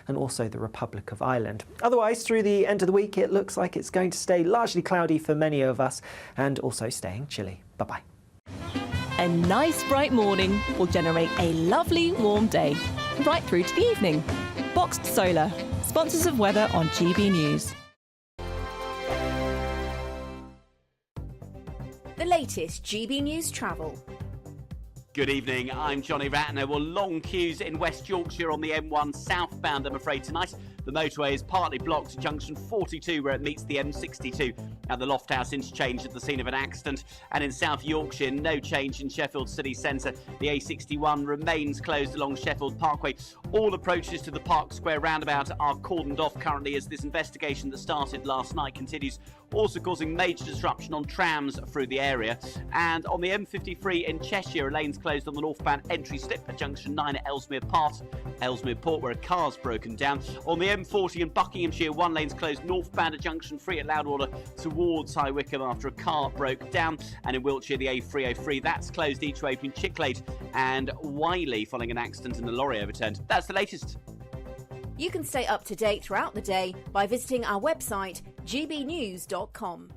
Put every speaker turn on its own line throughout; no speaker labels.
and also the Republic of Ireland. Otherwise, through the end of the week, it looks like it's going to stay largely cloudy for many of us and also staying chilly. Bye-bye.
A nice bright morning will generate a lovely warm day, right through to the evening. Boxed Solar, sponsors of weather on GB News.
The latest GB News travel.
Good evening, I'm Johnny Ratner. Well, long queues in West Yorkshire on the M1 southbound, I'm afraid, tonight. The motorway is partly blocked at junction 42 where it meets the M62 at the Lofthouse interchange at the scene of an accident. And in South Yorkshire, no change in Sheffield city centre. The A61 remains closed along Sheffield Parkway. All approaches to the Park Square roundabout are cordoned off currently as this investigation that started last night continues, also causing major disruption on trams through the area. And on the M53 in Cheshire, a lane's closed on the northbound entry slip at junction 9 at Ellesmere Port, where a car's broken down. On the M40 in Buckinghamshire, one lane's closed northbound at junction 3 at Loudwater towards High Wycombe after a car broke down. And in Wiltshire, the A303, that's closed each way between Chicklade and Wiley following an accident and a lorry overturned. That's the latest.
You can stay up to date throughout the day by visiting our website, gbnews.com.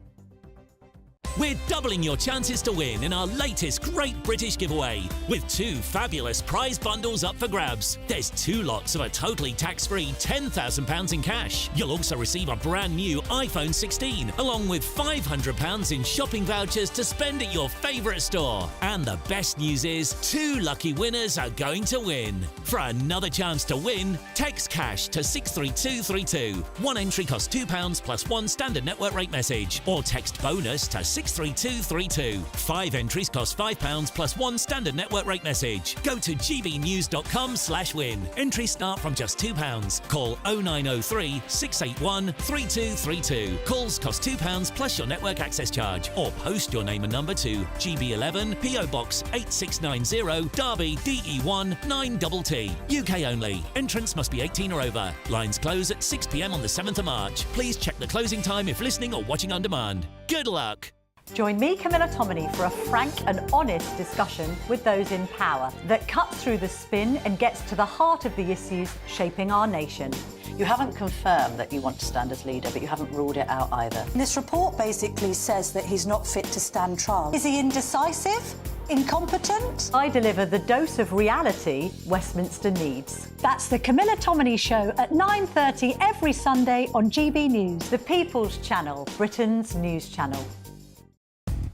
We're doubling your chances to win in our latest Great British giveaway with 2 fabulous prize bundles up for grabs. There's 2 lots of a totally tax-free £10,000 in cash. You'll also receive a brand new iPhone 16 along with £500 in shopping vouchers to spend at your favourite store. And the best news is 2 lucky winners are going to win. For another chance to win, text cash to 63232. One entry costs £2 plus 1 standard network rate message, or text bonus to 63232. 5 entries cost £5 plus 1 standard network rate message. Go to gbnews.com/win. Entries start from just £2. Call 0903 681 3232. Calls cost £2 plus your network access charge, or post your name and number to GB11 PO Box 8690 Derby DE1 9TT. UK only. Entrance must be 18 or over. Lines close at 6 p.m. on the 7th of March. Please check the closing time if listening or watching on demand. Good luck.
Join me, Camilla Tominey, for a frank and honest discussion with those in power that cuts through the spin and gets to the heart of the issues shaping our nation.
You haven't confirmed that you want to stand as leader, but you haven't ruled it out either.
This report basically says that he's not fit to stand trial. Is he indecisive? Incompetent?
I deliver the dose of reality Westminster needs.
That's the Camilla Tominey Show at 9:30 every Sunday on GB News.
The People's Channel, Britain's news channel.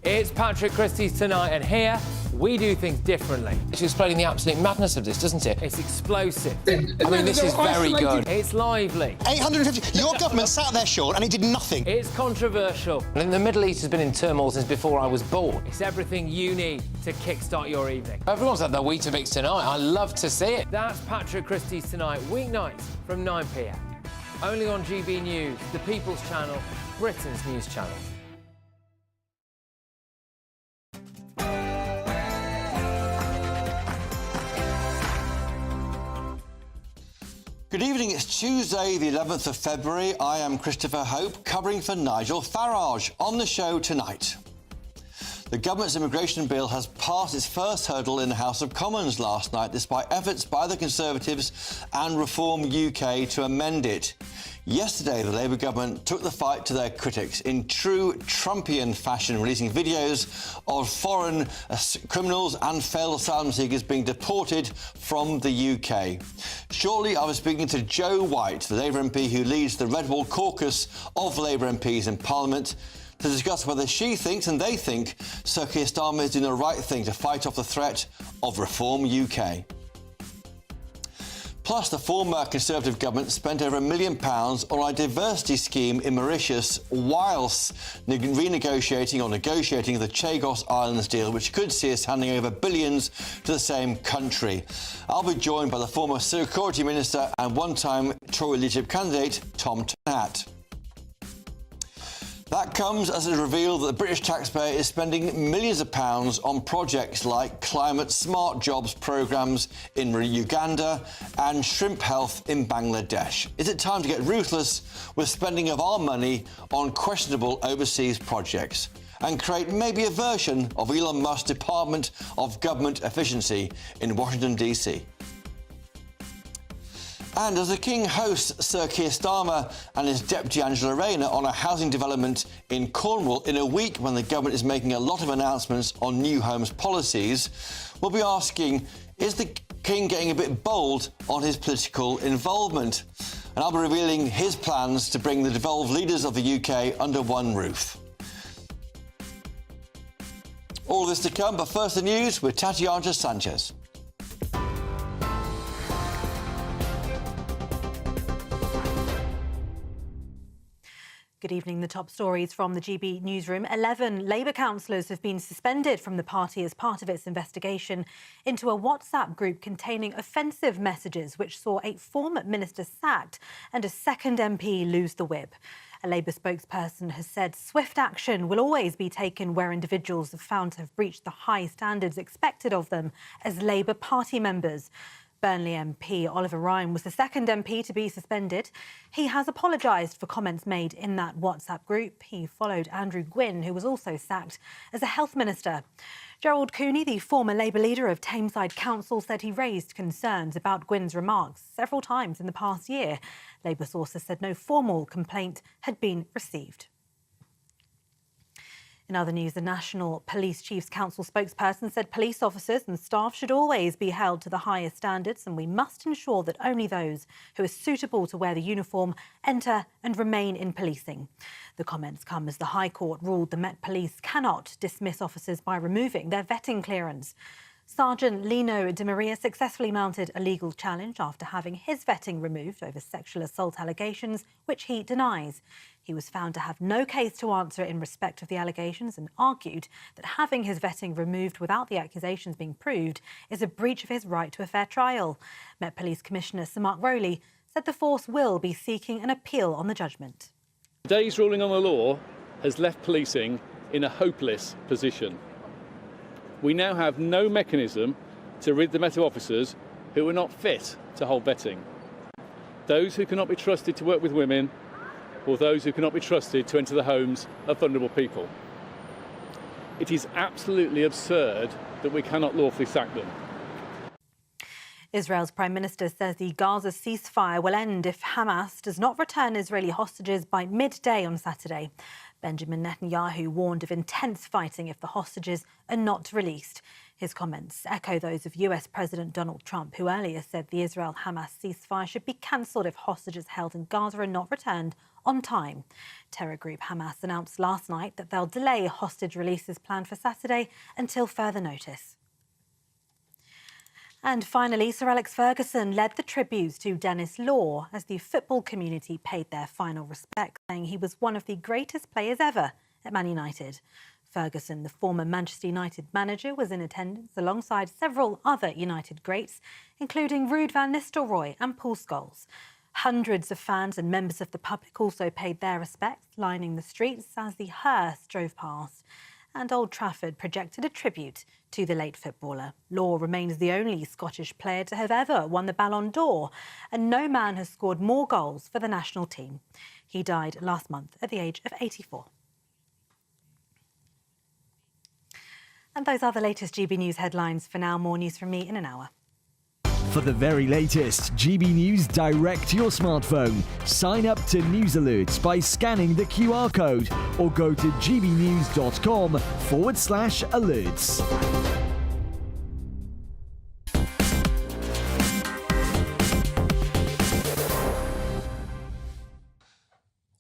It's Patrick Christie's Tonight, and here we do things differently.
It's explaining the absolute madness of this, doesn't it?
It's explosive.
I mean, this is very good.
It's lively.
850. Your government sat there, Sean, and it did nothing.
It's controversial.
And the Middle East has been in turmoil since before I was born.
It's everything you need to kickstart your evening.
Everyone's had their Weetabix tonight. I love to see it.
That's Patrick Christie's Tonight, weeknights from 9 p.m. Only on GB News, the People's Channel, Britain's news channel.
Good evening, it's Tuesday the 11th of February. I am Christopher Hope, covering for Nigel Farage. On the show tonight, the government's immigration bill has passed its first hurdle in the House of Commons last night, despite efforts by the Conservatives and Reform UK to amend it. Yesterday, the Labour government took the fight to their critics in true Trumpian fashion, releasing videos of foreign criminals and failed asylum seekers being deported from the UK. Shortly, I was speaking to Jo White, the Labour MP who leads the Red Wall caucus of Labour MPs in Parliament, to discuss whether she thinks and they think Sir Keir Starmer is doing the right thing to fight off the threat of Reform UK. Plus, the former Conservative government spent over £1 million on a diversity scheme in Mauritius whilst renegotiating or negotiating the Chagos Islands deal, which could see us handing over billions to the same country. I'll be joined by the former Security Minister and one-time Tory leadership candidate, Tom Turnhat. That comes as it is revealed that the British taxpayer is spending millions of pounds on projects like climate smart jobs programmes in Uganda and shrimp health in Bangladesh. Is it time to get ruthless with spending of our money on questionable overseas projects and create maybe a version of Elon Musk's Department of Government Efficiency in Washington, D.C.? And as the King hosts Sir Keir Starmer and his deputy Angela Rayner on a housing development in Cornwall in a week when the government is making a lot of announcements on new homes policies, we'll be asking, is the King getting a bit bold on his political involvement? And I'll be revealing his plans to bring the devolved leaders of the UK under one roof. All this to come, but first the news with Tatiana Sanchez.
Good evening. The top stories from the GB newsroom. 11 Labour councillors have been suspended from the party as part of its investigation into a WhatsApp group containing offensive messages which saw a former minister sacked and a second MP lose the whip. A Labour spokesperson has said swift action will always be taken where individuals are found to have breached the high standards expected of them as Labour Party members. Burnley MP Oliver Ryan was the second MP to be suspended. He has apologised for comments made in that WhatsApp group. He followed Andrew Gwynn, who was also sacked as a health minister. Gerald Cooney, the former Labour leader of Tameside Council, said he raised concerns about Gwynn's remarks several times in the past year. Labour sources said no formal complaint had been received. In other news, the National Police Chiefs Council spokesperson said police officers and staff should always be held to the highest standards, and we must ensure that only those who are suitable to wear the uniform enter and remain in policing. The comments come as the High Court ruled the Met Police cannot dismiss officers by removing their vetting clearance. Sergeant Lino De Maria successfully mounted a legal challenge after having his vetting removed over sexual assault allegations, which he denies. He was found to have no case to answer in respect of the allegations and argued that having his vetting removed without the accusations being proved is a breach of his right to a fair trial. Met Police Commissioner Sir Mark Rowley said the force will be seeking an appeal on the judgment.
Today's ruling on the law has left policing in a hopeless position. We now have no mechanism to rid the Met officers who are not fit to hold vetting. Those who cannot be trusted to work with women, or those who cannot be trusted to enter the homes of vulnerable people. It is absolutely absurd that we cannot lawfully sack them.
Israel's Prime Minister says the Gaza ceasefire will end if Hamas does not return Israeli hostages by midday on Saturday. Benjamin Netanyahu warned of intense fighting if the hostages are not released. His comments echo those of US President Donald Trump, who earlier said the Israel-Hamas ceasefire should be cancelled if hostages held in Gaza are not returned on time. Terror group Hamas announced last night that they'll delay hostage releases planned for Saturday until further notice. And finally, Sir Alex Ferguson led the tributes to Denis Law as the football community paid their final respect, saying he was one of the greatest players ever at Man United. Ferguson, the former Manchester United manager, was in attendance alongside several other United greats, including Ruud van Nistelrooy and Paul Scholes. Hundreds of fans and members of the public also paid their respects, lining the streets as the hearse drove past. And Old Trafford projected a tribute to the late footballer. Law remains the only Scottish player to have ever won the Ballon d'Or, and no man has scored more goals for the national team. He died last month at the age of 84. And those are the latest GB News headlines. For now, more news from me in an hour.
For the very latest GB News direct to your smartphone, sign up to News Alerts by scanning the QR code or go to gbnews.com/alerts.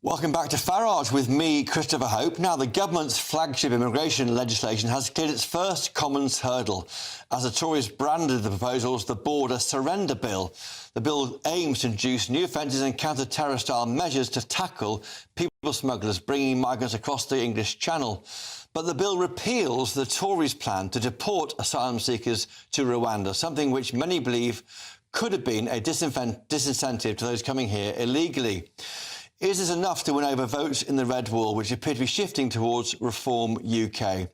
Welcome back to Farage with me, Christopher Hope. Now, the government's flagship immigration legislation has cleared its first Commons hurdle as the Tories branded the proposal as the Border Surrender Bill. The bill aims to introduce new offences and counter-terror-style measures to tackle people smugglers bringing migrants across the English Channel. But the bill repeals the Tories' plan to deport asylum seekers to Rwanda, something which many believe could have been a disincentive to those coming here illegally. Is this enough to win over votes in the Red Wall, which appear to be shifting towards Reform UK?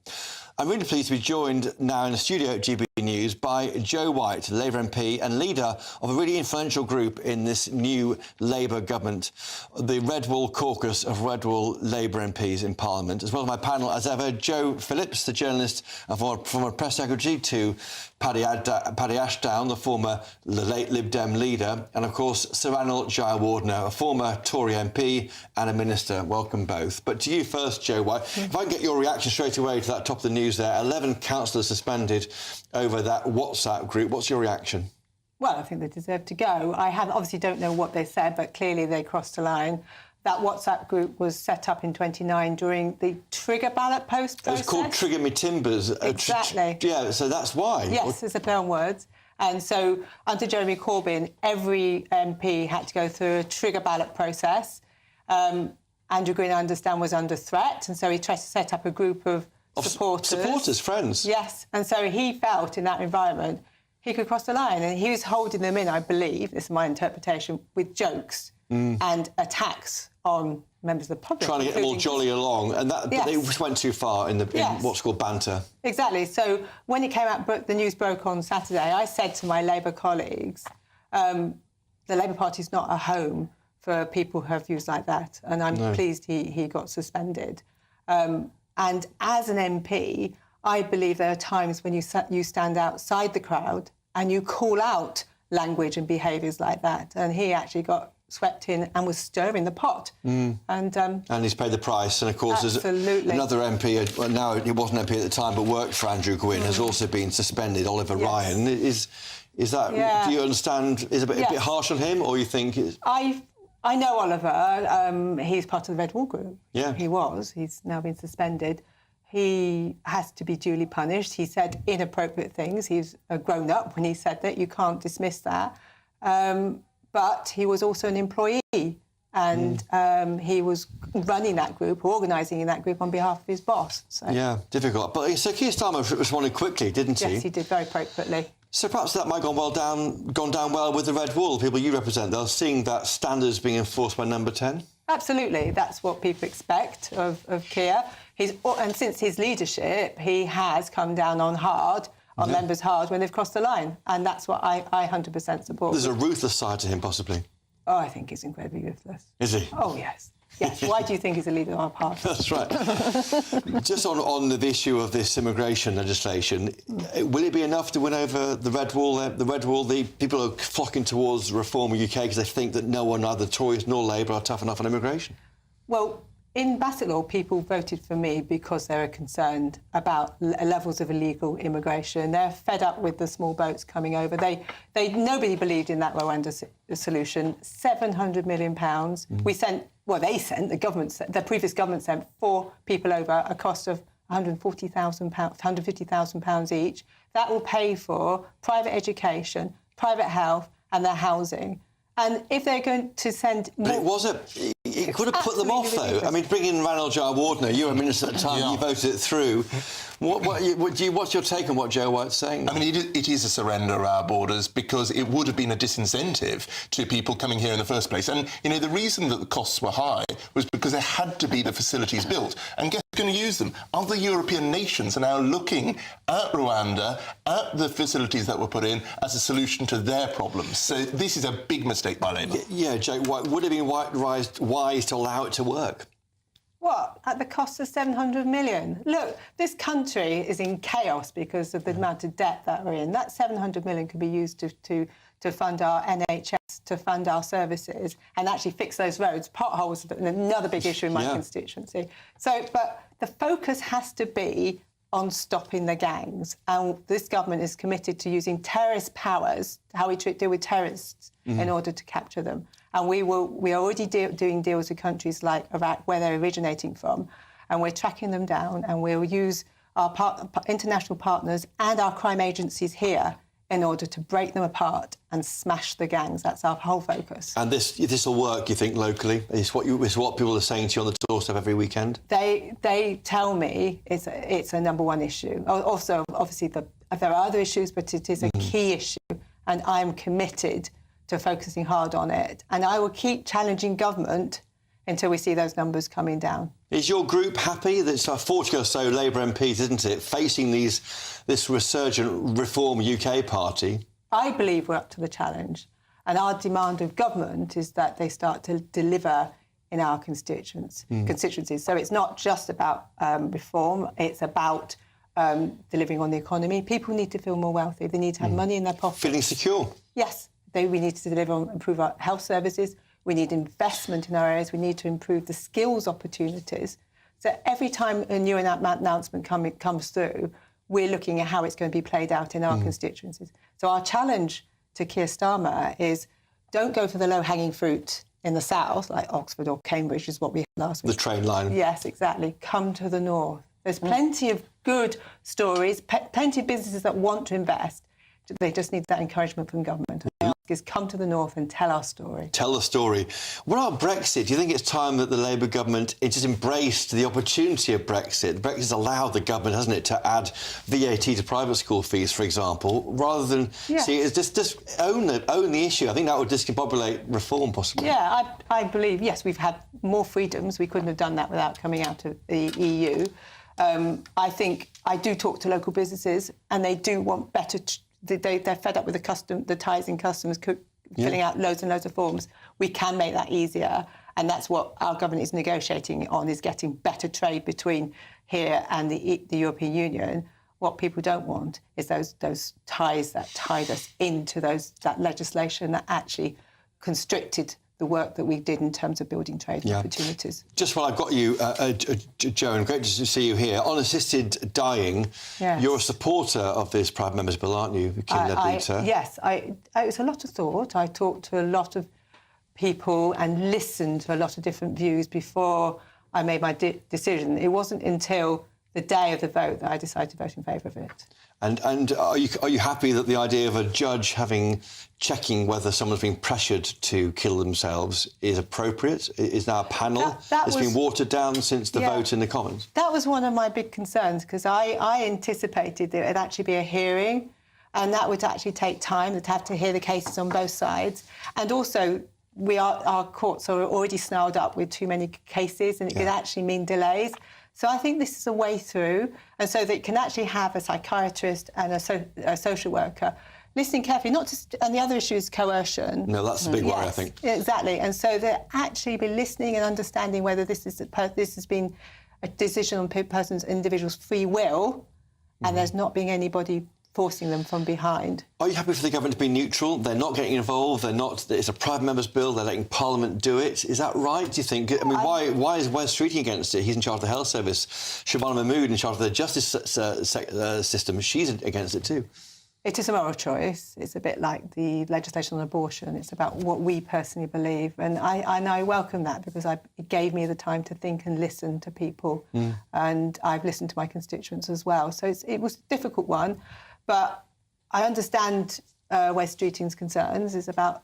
I'm really pleased to be joined now in the studio at GB News by Jo White, Labour MP and leader of a really influential group in this new Labour government, the Red Wall caucus of Red Wall Labour MPs in Parliament, as well as my panel as ever, Joe Phillips, the journalist and former press secretary, to Paddy Ashdown, the late Lib Dem leader, and of course Sir Ranald Jayawardena, a former Tory MP and a minister. Welcome both. But to you first, Jo White, if I can get your reaction straight away to that top of the news there, 11 councillors suspended over that WhatsApp group. What's your reaction?
Well, I think they deserve to go. I obviously don't know what they said, but clearly they crossed the line. That WhatsApp group was set up in 29 during the trigger ballot post process.
It was called Trigger Me Timbers.
Exactly.
Yeah, so that's why.
Yes, it's a play on words. And so under Jeremy Corbyn, every MP had to go through a trigger ballot process. Andrew Green, I understand, was under threat, and so he tried to set up a group of supporters.
Supporters, friends.
Yes, and so he felt in that environment he could cross the line, and he was holding them in, I believe, this is my interpretation, with jokes and attacks on members of the public.
Trying to get them all jolly along, and that they went too far in what's called banter.
Exactly. So when it came out, the news broke on Saturday, I said to my Labour colleagues, the Labour Party is not a home for people who have views like that, and I'm pleased he got suspended. And as an MP, I believe there are times when you stand outside the crowd and you call out language and behaviours like that, and he actually got swept in and was stirring the pot. And
he's paid the price. And, of course, there's another MP, well, now he wasn't MP at the time, but worked for Andrew Gwynn, has also been suspended, Oliver Ryan. Is that, do you understand, is it a bit harsh on him, or you think it's...
I know Oliver. He's part of the Red Wall group.
Yeah.
He was. He's now been suspended. He has to be duly punished. He said inappropriate things. He's a grown-up when he said that. You can't dismiss that. But he was also an employee, and he was running that group, organising in that group on behalf of his boss. So.
Yeah, difficult. But so Keir Starmer responded quickly, didn't he?
Yes, he did, very appropriately.
So perhaps that might have gone down well with the Red Wall, the people you represent. They're seeing that standards being enforced by Number 10?
Absolutely. That's what people expect of Keir. And since his leadership, he has come down on members hard when they've crossed the line. And that's what I 100% support.
There's a ruthless side to him, possibly.
Oh, I think he's incredibly ruthless.
Is he?
Oh, yes. Yes. Why do you think he's a leader of our party?
That's right. Just on the issue of this immigration legislation, will it be enough to win over the Red Wall? The people are flocking towards Reform UK because they think that no one, neither Tories nor Labour, are tough enough on immigration. Well,
in Bassetlaw, people voted for me because they were concerned about levels of illegal immigration. They're fed up with the small boats coming over. Nobody believed in that Rwanda solution. £700 million. The previous government sent 4 people over, a cost of £150,000 each. That will pay for private education, private health, and their housing. And if they're going to send more...
It could have put them off, though. I mean, bring in Ranald Jayawardena. You were a minister at the time. You voted it through. What's your take on what Jo White's saying?
I mean, it is a surrender of our borders because it would have been a disincentive to people coming here in the first place. And, you know, the reason that the costs were high was because there had to be the facilities built. And guess who's going to use them? Other European nations are now looking at Rwanda, at the facilities that were put in, as a solution to their problems. So this is a big mistake by Labour.
Yeah, Jo, would it be wise to allow it to work?
What? At the cost of £700 million? Look, this country is in chaos because of the amount of debt that we're in. That £700 million could be used to fund our NHS, to fund our services, and actually fix those roads. Potholes are another big issue in my constituency. So, but the focus has to be on stopping the gangs. And this government is committed to using terrorist powers, how we deal with terrorists, in order to capture them. And we are already doing deals with countries like Iraq, where they're originating from, and we're tracking them down, and we'll use our international partners and our crime agencies here in order to break them apart and smash the gangs. That's our whole focus.
And this will work, you think, locally? It's what people are saying to you on the doorstep every weekend?
They tell me it's a number one issue. Also, obviously, there are other issues, but it is a key issue, and I'm committed to focusing hard on it. And I will keep challenging government until we see those numbers coming down.
Is your group happy? That's 40 or so Labour MPs, isn't it, facing this resurgent Reform UK party?
I believe we're up to the challenge. And our demand of government is that they start to deliver in our constituencies. So it's not just about reform, it's about delivering on the economy. People need to feel more wealthy. They need to have money in their pockets.
Feeling secure?
Yes. We need to improve our health services. We need investment in our areas. We need to improve the skills opportunities. So every time a new announcement comes through, we're looking at how it's going to be played out in our constituencies. So our challenge to Keir Starmer is don't go for the low-hanging fruit in the south, like Oxford or Cambridge is what we had last week.
The train line.
Yes, exactly. Come to the north. There's plenty of good stories, plenty of businesses that want to invest. They just need that encouragement from government. And ask is come to the north and tell our story.
Tell the story. What about Brexit? Do you think it's time that the Labour government just embraced the opportunity of Brexit? Brexit has allowed the government, hasn't it, to add VAT to private school fees, for example, rather than see it as just own the issue. I think that would discombobulate reform, possibly.
Yeah, I believe, yes, we've had more freedoms. We couldn't have done that without coming out of the EU. I think I do talk to local businesses and they do want better... They're fed up with the ties in customs, filling out loads and loads of forms. We can make that easier, and that's what our government is negotiating on, is getting better trade between here and the European Union. What people don't want is those ties that tied us into that legislation that actually constricted the work that we did in terms of building trade opportunities.
Just while I've got you, Jo, and great to see you here. On assisted dying, you're a supporter of this Private Members Bill, aren't you, Kim Leadbeater?
Yes, it was a lot of thought. I talked to a lot of people and listened to a lot of different views before I made my decision. It wasn't until the day of the vote that I decided to vote in favour of it.
And are you happy that the idea of a judge checking whether someone's being pressured to kill themselves is appropriate? Is now a panel that's been watered down since the vote in the Commons?
That was one of my big concerns, because I anticipated that it would actually be a hearing, and that would actually take time. They'd have to hear the cases on both sides. And also, our courts are already snarled up with too many cases, and it could actually mean delays. So I think this is a way through, and so that it can actually have a psychiatrist and a social worker listening carefully, not just... And the other issue is coercion.
No, that's the big worry, I think.
Exactly. And so they actually be listening and understanding whether this has been a decision on individuals' free will, and there's not being anybody forcing them from behind.
Are you happy for the government to be neutral? They're not getting involved. It's a private member's bill. They're letting Parliament do it. Is that right, do you think? I mean, why is Wes Streeting against it? He's in charge of the health service. Siobhan Mahmood in charge of the justice system. She's against it too.
It is a moral choice. It's a bit like the legislation on abortion. It's about what we personally believe. And I welcome that, because it gave me the time to think and listen to people. And I've listened to my constituents as well. So it was a difficult one. But I understand Wes Streeting's concerns.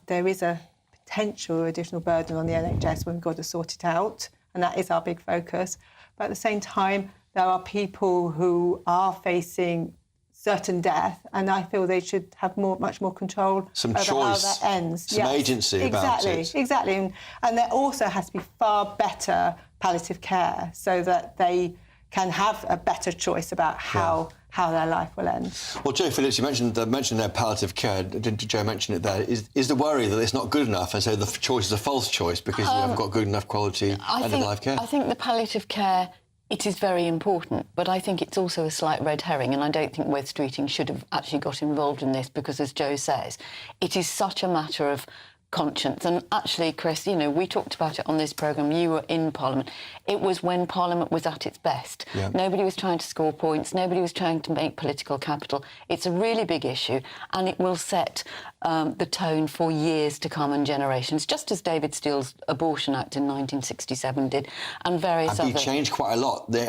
There is a potential additional burden on the NHS when we've got to sort it out. And that is our big focus. But at the same time, there are people who are facing certain death, and I feel they should have much more control over how that ends.
Some agency about it.
Exactly. And there also has to be far better palliative care, so that they can have a better choice about how their life will end.
Well, Jo Phillips, you mentioned their palliative care. Did Jo mention it there? Is the worry that it's not good enough, and so the choice is a false choice because we haven't got good enough quality end-of-life care?
I think the palliative care, it is very important, but I think it's also a slight red herring, and I don't think Wes Streeting should have actually got involved in this, because, as Jo says, it is such a matter of conscience. And actually, Chris, we talked about it on this programme. You were in Parliament. It was when Parliament was at its best. Yeah. Nobody was trying to score points. Nobody was trying to make political capital. It's a really big issue, and it will set the tone for years to come and generations, just as David Steele's Abortion Act in 1967 did, and various other...
It changed quite a lot. The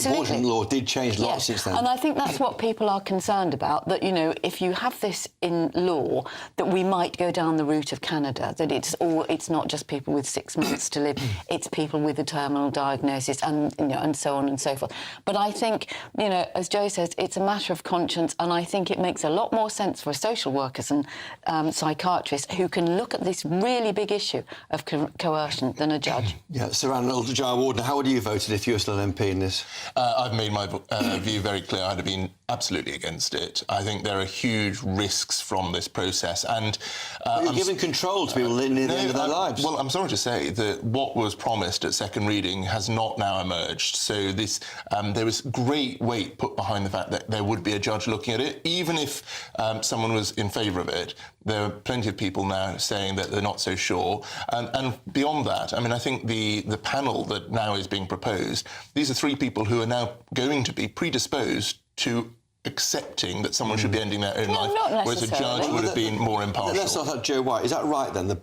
abortion law did change a lot since then.
And I think that's what people are concerned about, that, if you have this in law, that we might go down the route of Canada, that it's not just people with 6 months to live, it's people with a terminal diagnosis, and and so on and so forth. But I think, as Jo says, it's a matter of conscience, and I think it makes a lot more sense for social workers and metropolitan psychiatrist who can look at this really big issue of coercion than a judge.
Yeah, Sir Ranald Jaya-Warden, how would you have voted if you were still an MP in this?
I've made my view very clear. I'd have been absolutely against it. I think there are huge risks from this process, and
you're giving control to people near the end of their lives.
Well, I'm sorry to say that what was promised at second reading has not now emerged. So this, there was great weight put behind the fact that there would be a judge looking at it, even if someone was in favour of it. There are plenty of people now saying that they're not so sure. And beyond that, I mean, I think the panel that now is being proposed, these are three people who are now going to be predisposed to accepting that someone should be ending their own life, whereas a judge would have been more impartial.
Let's start at Joe White. Is that right, then? The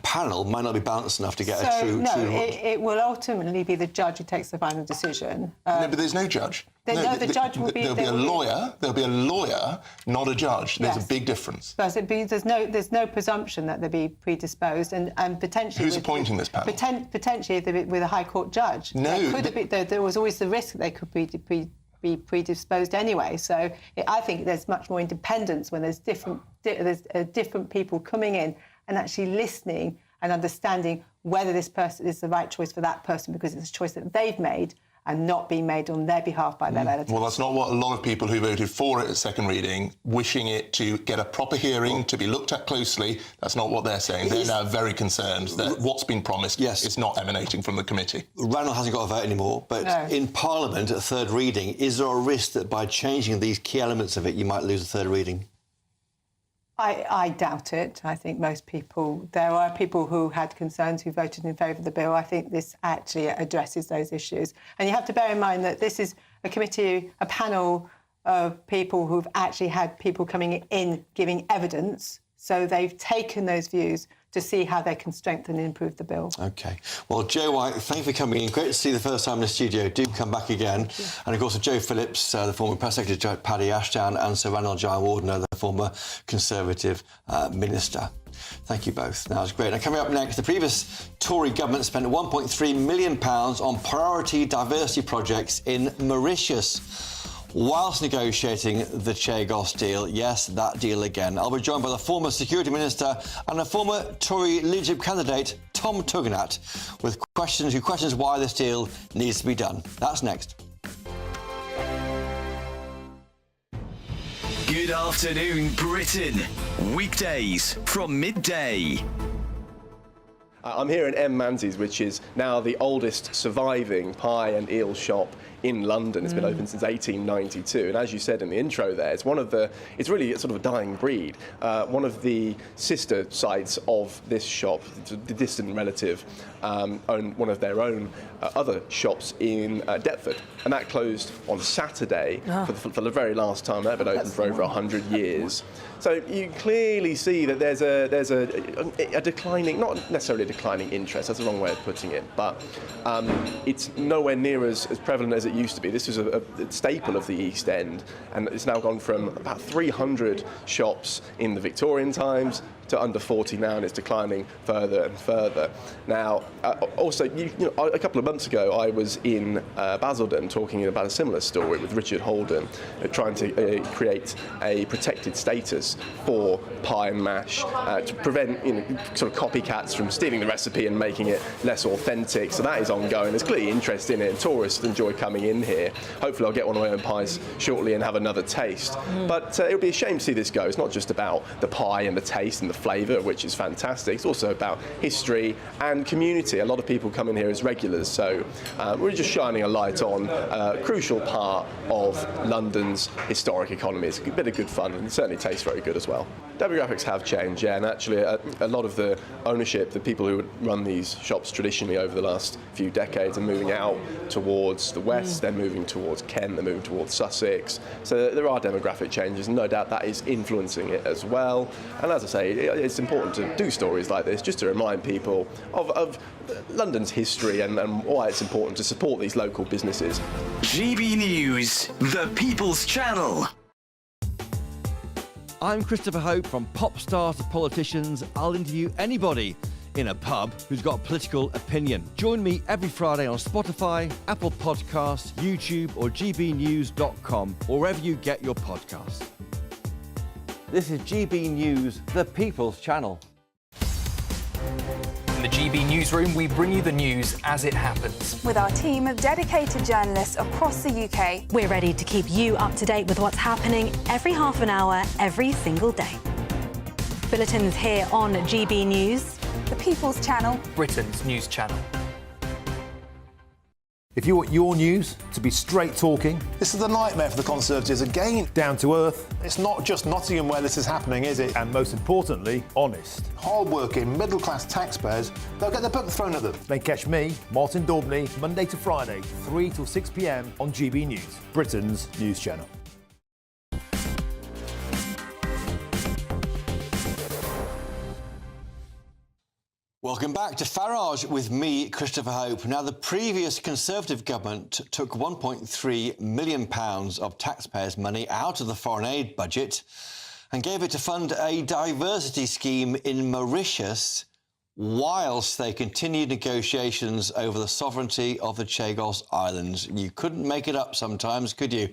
panel might not be balanced enough to get a true...
No, it will ultimately be the judge who takes the final decision.
No, but there's no judge.
The judge will be...
There'll be a lawyer, not a judge. There's a big difference.
There's no presumption that they'll be predisposed, and potentially...
Who's appointing this panel?
Potentially with a High Court judge.
No.
There was always the risk that they could be predisposed anyway. So I think there's much more independence when there's different people coming in and actually listening and understanding whether this person is the right choice for that person because it's a choice that they've made and not being made on their behalf by their relatives.
Well, that's not what a lot of people who voted for it at second reading, wishing it to get a proper hearing, to be looked at closely, that's not what they're saying. They're now very concerned that what's been promised is not emanating from the committee.
Ranald hasn't got a vote anymore, but in Parliament at third reading, is there a risk that by changing these key elements of it, you might lose a third reading?
I doubt it. I think most people... There are people who had concerns who voted in favour of the bill. I think this actually addresses those issues. And you have to bear in mind that this is a committee, a panel of people who've actually had people coming in giving evidence. So they've taken those views to see how they can strengthen and improve the bill.
OK. Well, Joe White, thank you for coming in. Great to see you the first time in the studio. Do come back again. And, of course, Joe Phillips, the former Press Secretary to Paddy Ashdown, and Sir Ranald Jaya-Warden, the former Conservative Minister. Thank you both. That was great. Now, coming up next, the previous Tory government spent £1.3 million on priority diversity projects in Mauritius whilst negotiating the Chagos deal. Yes, that deal again. I'll be joined by the former Security Minister and a former Tory leadership candidate, Tom Tugendhat, who questions why this deal needs to be done. That's next.
Good afternoon, Britain. Weekdays from midday.
I'm here in M. Manzi's, which is now the oldest surviving pie and eel shop in London. It's been open since 1892, and as you said in the intro there, it's really sort of a dying breed. One of the sister sites of this shop, the distant relative, owned one of their own other shops in Deptford, and that closed on Saturday for the very last time. They've been open for over 100 years. So you clearly see that there's a declining, not necessarily a declining interest, that's the wrong way of putting it, but it's nowhere near as prevalent as it used to be. This was a staple of the East End, and it's now gone from about 300 shops in the Victorian times to under 40 now, and it's declining further and further. Now, also, a couple of months ago, I was in Basildon talking about a similar story with Richard Holden, trying to create a protected status for pie and mash to prevent sort of copycats from stealing the recipe and making it less authentic. So that is ongoing. There's clearly interest in it, and tourists enjoy coming in here. Hopefully, I'll get one of my own pies shortly and have another taste. But it would be a shame to see this go. It's not just about the pie and the taste and the flavour, which is fantastic. It's also about history and community. A lot of people come in here as regulars, so we're just shining a light on a crucial part of London's historic economy. It's a bit of good fun, and it certainly tastes very good as well. Demographics have changed, yeah, and actually a lot of the ownership, the people who would run these shops traditionally over the last few decades are moving out towards the west, they're moving towards Kent, they're moving towards Sussex. So there are demographic changes, and no doubt that is influencing it as well. And as I say, it's important to do stories like this just to remind people of London's history and why it's important to support these local businesses.
GB News, the People's Channel.
I'm Christopher Hope. From pop stars to politicians, I'll interview anybody in a pub who's got a political opinion. Join me every Friday on Spotify, Apple Podcasts, YouTube or gbnews.com, or wherever you get your podcasts. This is GB News, the People's Channel.
In the GB Newsroom, we bring you the news as it happens.
With our team of dedicated journalists across the UK.
We're ready to keep you up to date with what's happening every half an hour, every single day. Bulletins here on GB News.
The People's Channel.
Britain's news channel.
If you want your news to be straight talking...
This is a nightmare for the Conservatives again.
Down to earth.
It's not just Nottingham where this is happening, is it?
And most importantly, honest.
Hard-working, middle-class taxpayers, they'll get their book thrown at them.
Then catch me, Martin Daubney, Monday to Friday, 3 till 6 p.m. on GB News, Britain's news channel.
Welcome back to Farage with me, Christopher Hope. Now, the previous Conservative government took £1.3 million of taxpayers' money out of the foreign aid budget and gave it to fund a diversity scheme in Mauritius whilst they continued negotiations over the sovereignty of the Chagos Islands. You couldn't make it up sometimes, could you?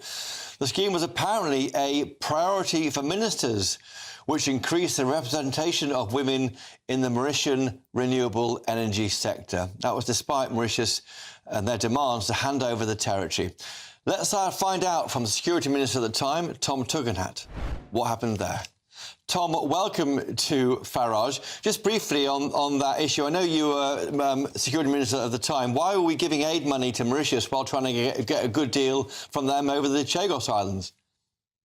The scheme was apparently a priority for ministers, which increased the representation of women in the Mauritian renewable energy sector. That was despite Mauritius and their demands to hand over the territory. Let's find out from the Security Minister at the time, Tom Tugendhat, what happened there. Tom, welcome to Farage. Just briefly on that issue, I know you were Security Minister at the time. Why were we giving aid money to Mauritius while trying to get a good deal from them over the Chagos Islands?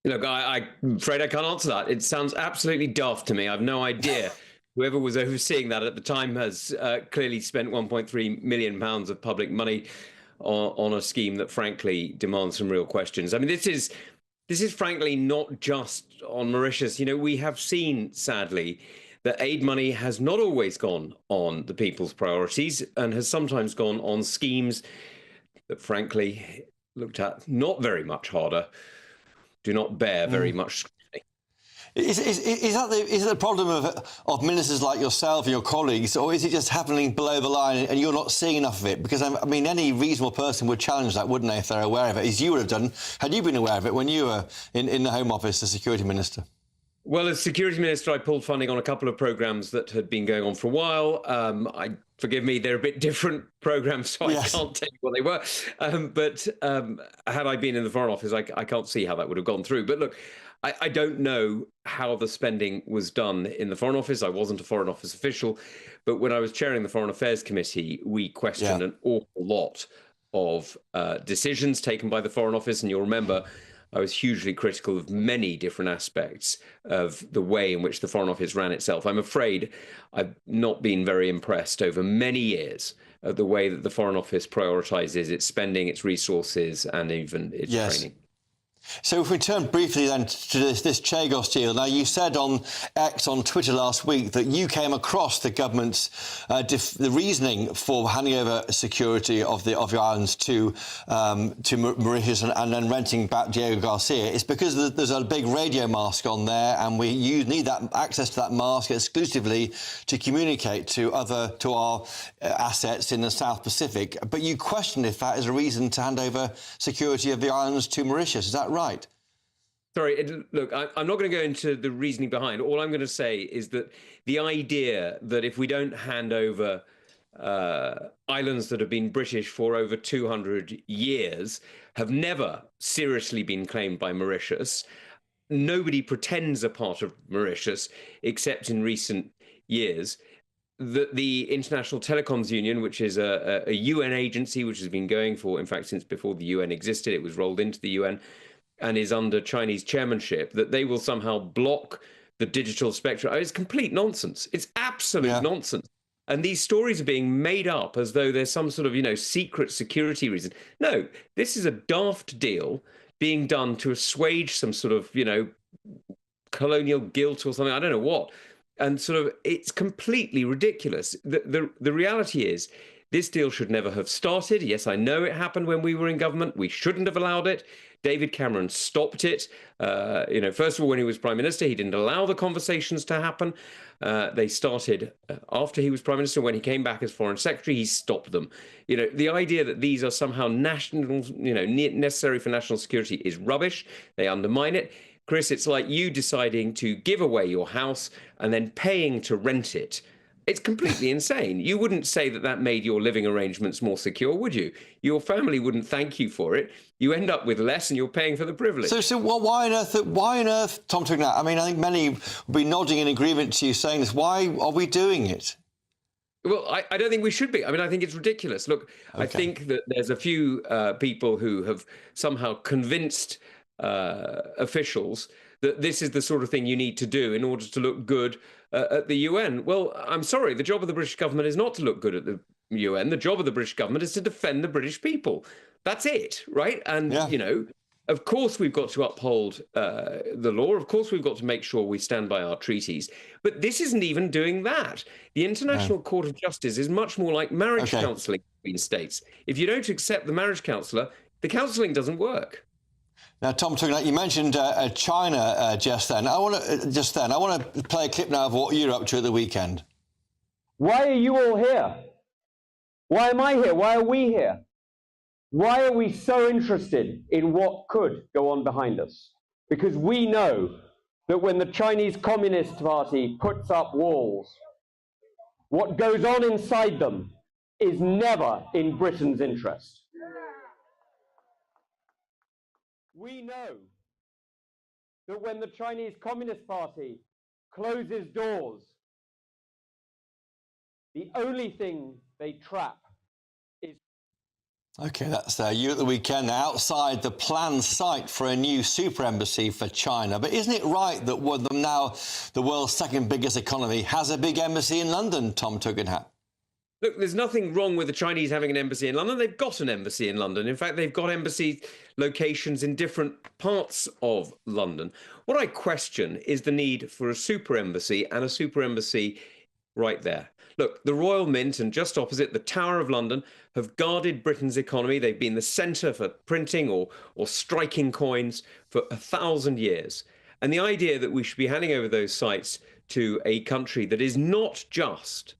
Look, I'm afraid I can't answer that. It sounds absolutely daft to me. I've no idea. Whoever was overseeing that at the time has clearly spent £1.3 million of public money on a scheme that, frankly, demands some real questions. I mean, this is frankly not just on Mauritius. You know, we have seen, sadly, that aid money has not always gone on the people's priorities and has sometimes gone on schemes that, frankly, looked at not very much harder, do not bear very much scrutiny.
Is that the problem of ministers like yourself and your colleagues, or is it just happening below the line and you're not seeing enough of it? Because, I mean, any reasonable person would challenge that, wouldn't they, if they're aware of it, as you would have done had you been aware of it when you were in the Home Office as Security Minister?
Well, as Security Minister, I pulled funding on a couple of programmes that had been going on for a while. Forgive me, they're a bit different programmes, so yes. I can't tell you what they were. But had I been in the Foreign Office, I can't see how that would have gone through. But look, I don't know how the spending was done in the Foreign Office. I wasn't a Foreign Office official. But when I was chairing the Foreign Affairs Committee, we questioned an awful lot of decisions taken by the Foreign Office. And you'll remember I was hugely critical of many different aspects of the way in which the Foreign Office ran itself. I'm afraid I've not been very impressed over many years of the way that the Foreign Office prioritises its spending, its resources, and even its training.
So if we turn briefly then to this Chagos deal. Now, you said on X on Twitter last week that you came across the government's the reasoning for handing over security of your islands to Mauritius and then renting back Diego Garcia. It's because there's a big radio mast on there, and you need that access to that mast exclusively to communicate to our assets in the South Pacific. But you questioned if that is a reason to hand over security of the islands to Mauritius. Is that right?
Sorry, look, I'm not going to go into the reasoning behind. All I'm going to say is that the idea that if we don't hand over islands that have been British for over 200 years have never seriously been claimed by Mauritius. Nobody pretends a part of Mauritius, except in recent years. The International Telecoms Union, which is a UN agency which has been going for, in fact, since before the UN existed, it was rolled into the UN, and is under Chinese chairmanship, that they will somehow block the digital spectrum. It's complete nonsense. It's absolute nonsense. And these stories are being made up as though there's some sort of, secret security reason. No, this is a daft deal being done to assuage some sort of, colonial guilt or something. I don't know what. And it's completely ridiculous. The reality is this deal should never have started. Yes, I know it happened when we were in government. We shouldn't have allowed it. David Cameron stopped it. First of all, when he was Prime Minister, he didn't allow the conversations to happen. They started after he was Prime Minister. When he came back as Foreign Secretary, he stopped them. The idea that these are somehow national, necessary for national security is rubbish. They undermine it. Chris, it's like you deciding to give away your house and then paying to rent it. It's completely insane. You wouldn't say that that made your living arrangements more secure, would you? Your family wouldn't thank you for it. You end up with less and you're paying for the privilege.
So why on earth, Tom Tugendhat? I mean, I think many will be nodding in agreement to you saying this. Why are we doing it?
Well, I don't think we should be. I mean, I think it's ridiculous. Look, okay. I think that there's a few people who have somehow convinced officials that this is the sort of thing you need to do in order to look good at the UN. Well, I'm sorry, the job of the British government is not to look good at the UN. The job of the British government is to defend the British people. That's it, right? And, you know, of course we've got to uphold the law. Of course we've got to make sure we stand by our treaties. But this isn't even doing that. The International Court of Justice is much more like marriage counselling between states. If you don't accept the marriage counsellor, the counselling doesn't work.
Now, Tom Tugendhat, you mentioned China just then. I want to play a clip now of what you're up to at the weekend.
Why are you all here? Why am I here? Why are we here? Why are we so interested in what could go on behind us? Because we know that when the Chinese Communist Party puts up walls, what goes on inside them is never in Britain's interest. We know that when the Chinese Communist Party closes doors, the only thing they trap is...
OK, that's you at the weekend outside the planned site for a new super embassy for China. But isn't it right that now the world's second biggest economy has a big embassy in London, Tom Tugendhat?
Look, there's nothing wrong with the Chinese having an embassy in London. They've got an embassy in London. In fact, they've got embassy locations in different parts of London. What I question is the need for a super embassy and a super embassy right there. Look, the Royal Mint and just opposite the Tower of London have guarded Britain's economy. They've been the centre for printing or striking coins for 1,000 years. And the idea that we should be handing over those sites to a country that is not just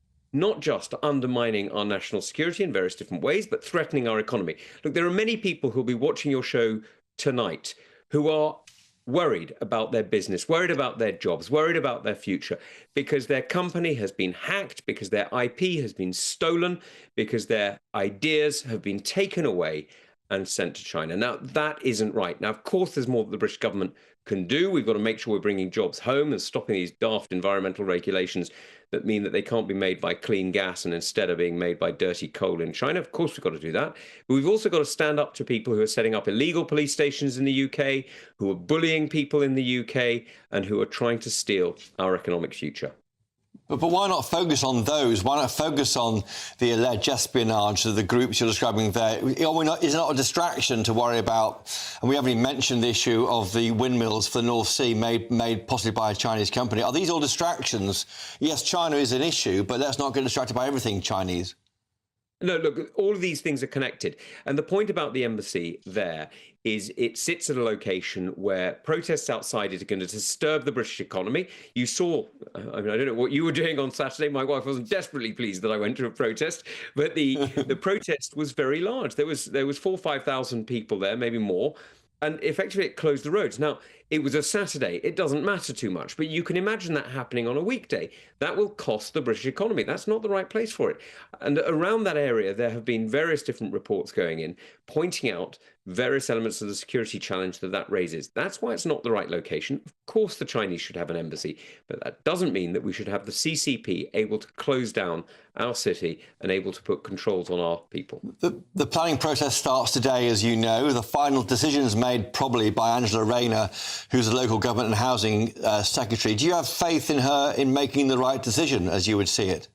undermining our national security in various different ways, but threatening our economy. Look, there are many people who'll be watching your show tonight who are worried about their business, worried about their jobs, worried about their future, because their company has been hacked, because their IP has been stolen, because their ideas have been taken away and sent to China. Now, that isn't right. Now, of course, there's more that the British government can do. We've got to make sure we're bringing jobs home and stopping these daft environmental regulations that mean that they can't be made by clean gas and instead are being made by dirty coal in China. Of course, we've got to do that. But we've also got to stand up to people who are setting up illegal police stations in the UK, who are bullying people in the UK, and who are trying to steal our economic future.
But why not focus on those? Why not focus on the alleged espionage of the groups you're describing there? Is it not a distraction to worry about? And we haven't even mentioned the issue of the windmills for the North Sea made possibly by a Chinese company. Are these all distractions? Yes, China is an issue, but let's not get distracted by everything Chinese.
No, look, all of these things are connected. And the point about the embassy there is it sits at a location where protests outside it are going to disturb the British economy. You saw, I mean, I don't know what you were doing on Saturday. My wife wasn't desperately pleased that I went to a protest, but the protest was very large. There was 4,000 or 5,000 people there, maybe more. And effectively, it closed the roads. Now, it was a Saturday. It doesn't matter too much. But you can imagine that happening on a weekday. That will cost the British economy. That's not the right place for it. And around that area, there have been various different reports going in, pointing out various elements of the security challenge that raises. That's why it's not the right location. Of course, the Chinese should have an embassy, but that doesn't mean that we should have the CCP able to close down our city and able to put controls on our people.
The planning process starts today, as you know. The final decision is made probably by Angela Rayner, who's the local government and housing secretary. Do you have faith in her in making the right decision, as you would see it?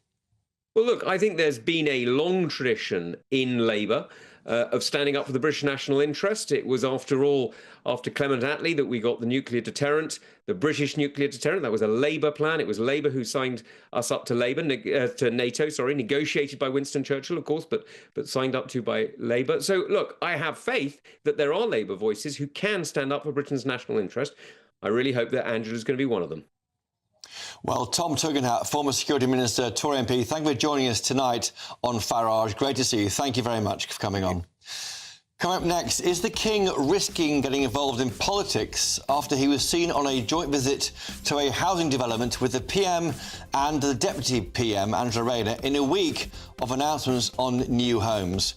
Well, look, I think there's been a long tradition in Labour of standing up for the British national interest. It was, after all, after Clement Attlee that we got the nuclear deterrent, the British nuclear deterrent. That was a Labour plan. It was Labour who signed us up to NATO, negotiated by Winston Churchill, of course, but signed up to by Labour. So, look, I have faith that there are Labour voices who can stand up for Britain's national interest. I really hope that Angela's going to be one of them.
Well, Tom Tugendhat, former Security Minister, Tory MP, thank you for joining us tonight on Farage. Great to see you. Thank you very much for coming on. Coming up next, is the King risking getting involved in politics after he was seen on a joint visit to a housing development with the PM and the Deputy PM, Angela Rayner, in a week of announcements on new homes?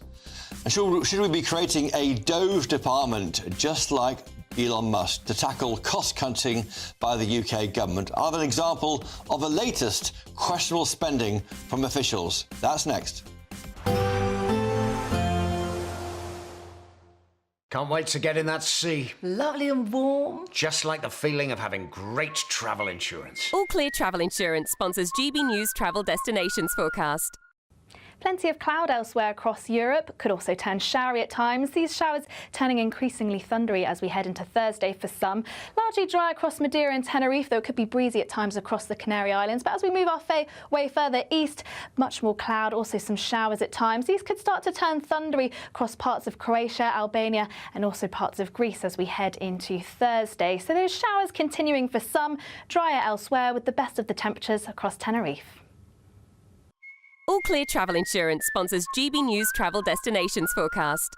And should we be creating a Doge department just like Elon Musk to tackle cost-cutting by the UK government? I'll have an example of the latest questionable spending from officials. That's next.
Can't wait to get in that sea.
Lovely and warm.
Just like the feeling of having great travel insurance.
All Clear Travel Insurance sponsors GB News Travel Destinations Forecast.
Plenty of cloud elsewhere across Europe, could also turn showery at times. These showers turning increasingly thundery as we head into Thursday for some. Largely dry across Madeira and Tenerife, though it could be breezy at times across the Canary Islands. But as we move our way further east, much more cloud, also some showers at times. These could start to turn thundery across parts of Croatia, Albania and also parts of Greece as we head into Thursday. So those showers continuing for some, drier elsewhere with the best of the temperatures across Tenerife.
All Clear Travel Insurance sponsors GB News Travel Destinations Forecast.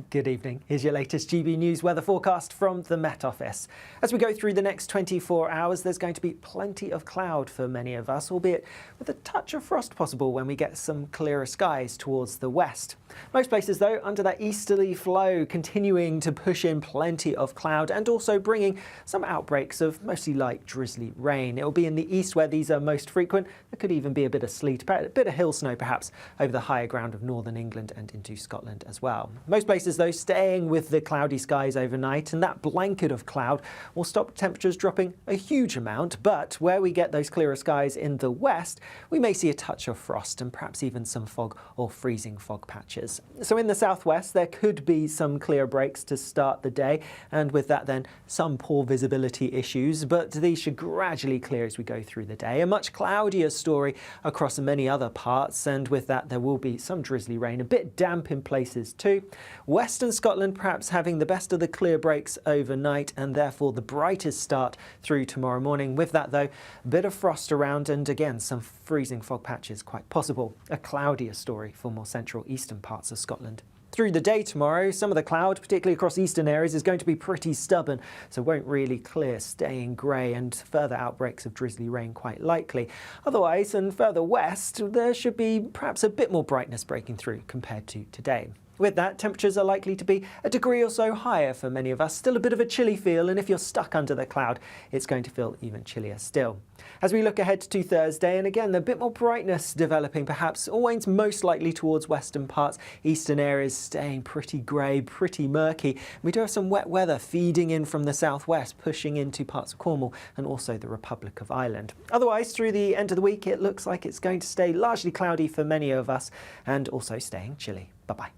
Good evening. Here's your latest GB News weather forecast from the Met Office. As we go through the next 24 hours, there's going to be plenty of cloud for many of us, albeit with a touch of frost possible when we get some clearer skies towards the west. Most places, though, under that easterly flow, continuing to push in plenty of cloud and also bringing some outbreaks of mostly light drizzly rain. It will be in the east where these are most frequent. There could even be a bit of sleet, a bit of hill snow perhaps, over the higher ground of northern England and into Scotland as well. Most places, though, staying with the cloudy skies overnight, and that blanket of cloud will stop temperatures dropping a huge amount. But where we get those clearer skies in the west, we may see a touch of frost and perhaps even some fog or freezing fog patches. So in the southwest, there could be some clear breaks to start the day, and with that then some poor visibility issues, but these should gradually clear as we go through the day. A much cloudier story across many other parts, and with that there will be some drizzly rain, a bit damp in places too. Western Scotland perhaps having the best of the clear breaks overnight and therefore the brightest start through tomorrow morning. With that though, a bit of frost around and again some freezing fog patches quite possible. A cloudier story for more central eastern parts of Scotland. Through the day tomorrow, some of the cloud, particularly across eastern areas, is going to be pretty stubborn, so won't really clear, staying grey, and further outbreaks of drizzly rain quite likely. Otherwise, and further west, there should be perhaps a bit more brightness breaking through compared to today. With that, temperatures are likely to be a degree or so higher for many of us. Still a bit of a chilly feel, and if you're stuck under the cloud, it's going to feel even chillier still. As we look ahead to Thursday, and again, a bit more brightness developing, perhaps always most likely towards western parts. Eastern areas staying pretty grey, pretty murky. We do have some wet weather feeding in from the southwest, pushing into parts of Cornwall and also the Republic of Ireland. Otherwise, through the end of the week, it looks like it's going to stay largely cloudy for many of us and also staying chilly. Bye-bye.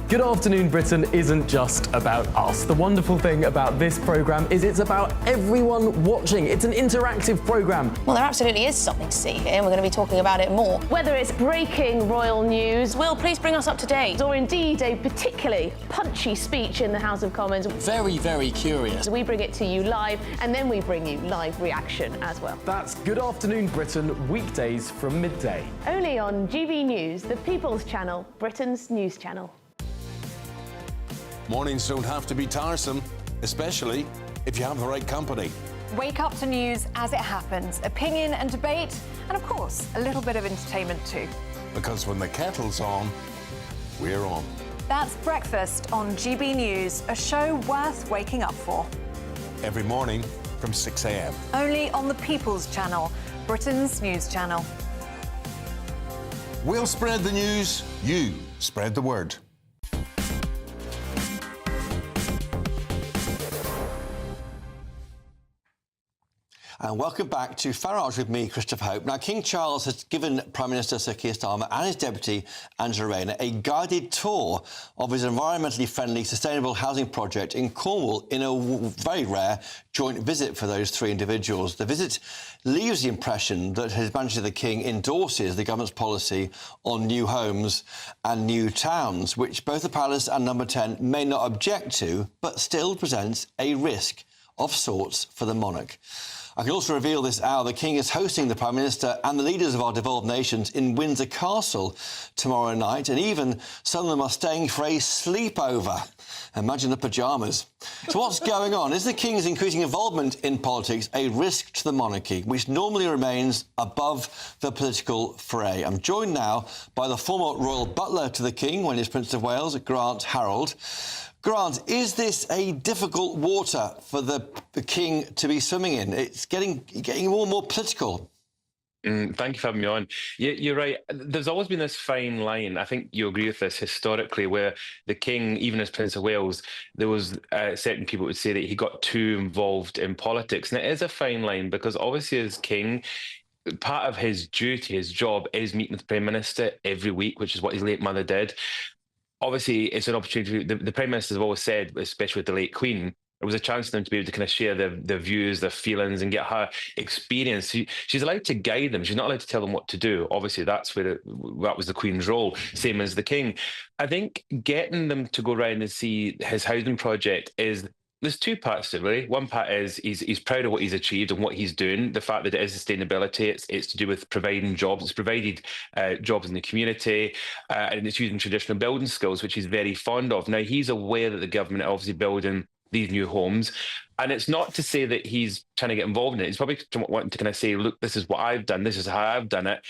Good Afternoon Britain isn't just about us. The wonderful thing about this programme is it's about everyone watching. It's an interactive programme.
Well, there absolutely is something to see here, and we're going to be talking about it more. Whether it's breaking royal news, Will, please bring us up to date.
Or indeed a particularly punchy speech in the House of Commons.
Very, very curious.
We bring it to you live, and then we bring you live reaction as well.
That's Good Afternoon Britain, weekdays from midday.
Only on GB News, the People's Channel, Britain's news channel.
Mornings don't have to be tiresome, especially if you have the right company.
Wake up to news as it happens, opinion and debate, and of course, a little bit of entertainment too.
Because when the kettle's on, we're on.
That's Breakfast on GB News, a show worth waking up for.
Every morning from 6 a.m.
Only on the People's Channel, Britain's news channel.
We'll spread the news, you spread the word.
And welcome back to Farage with me, Christopher Hope. Now, King Charles has given Prime Minister Sir Keir Starmer and his deputy, Angela Rayner, a guided tour of his environmentally friendly, sustainable housing project in Cornwall in a very rare joint visit for those three individuals. The visit leaves the impression that His Majesty the King endorses the government's policy on new homes and new towns, which both the Palace and Number 10 may not object to, but still presents a risk of sorts for the monarch. I can also reveal this hour the King is hosting the Prime Minister and the leaders of our devolved nations in Windsor Castle tomorrow night, and even some of them are staying for a sleepover. Imagine the pyjamas. So what's going on? Is the King's increasing involvement in politics a risk to the monarchy, which normally remains above the political fray? I'm joined now by the former royal butler to the King when he was Prince of Wales, Grant Harold. Grant, is this a difficult water for the King to be swimming in? It's getting more and more political.
Thank you for having me on. You're right. There's always been this fine line. I think you agree with this historically, where the King, even as Prince of Wales, there was certain people would say that he got too involved in politics. And it is a fine line because obviously as King, part of his duty, his job is meeting with the Prime Minister every week, which is what his late mother did. Obviously, it's an opportunity. The Prime Minister has always said, especially with the late Queen, it was a chance for them to be able to kind of share their views, their feelings, and get her experience. She's allowed to guide them. She's not allowed to tell them what to do. Obviously, that was the Queen's role, same as the King. I think getting them to go around and see his housing project there's two parts to it, really. One part is he's proud of what he's achieved and what he's doing. The fact that it is sustainability, it's to do with providing jobs. It's provided jobs in the community, and it's using traditional building skills, which he's very fond of. Now, he's aware that the government are obviously building these new homes, and it's not to say that he's trying to get involved in it. He's probably wanting to kind of say, look, this is what I've done, this is how I've done it.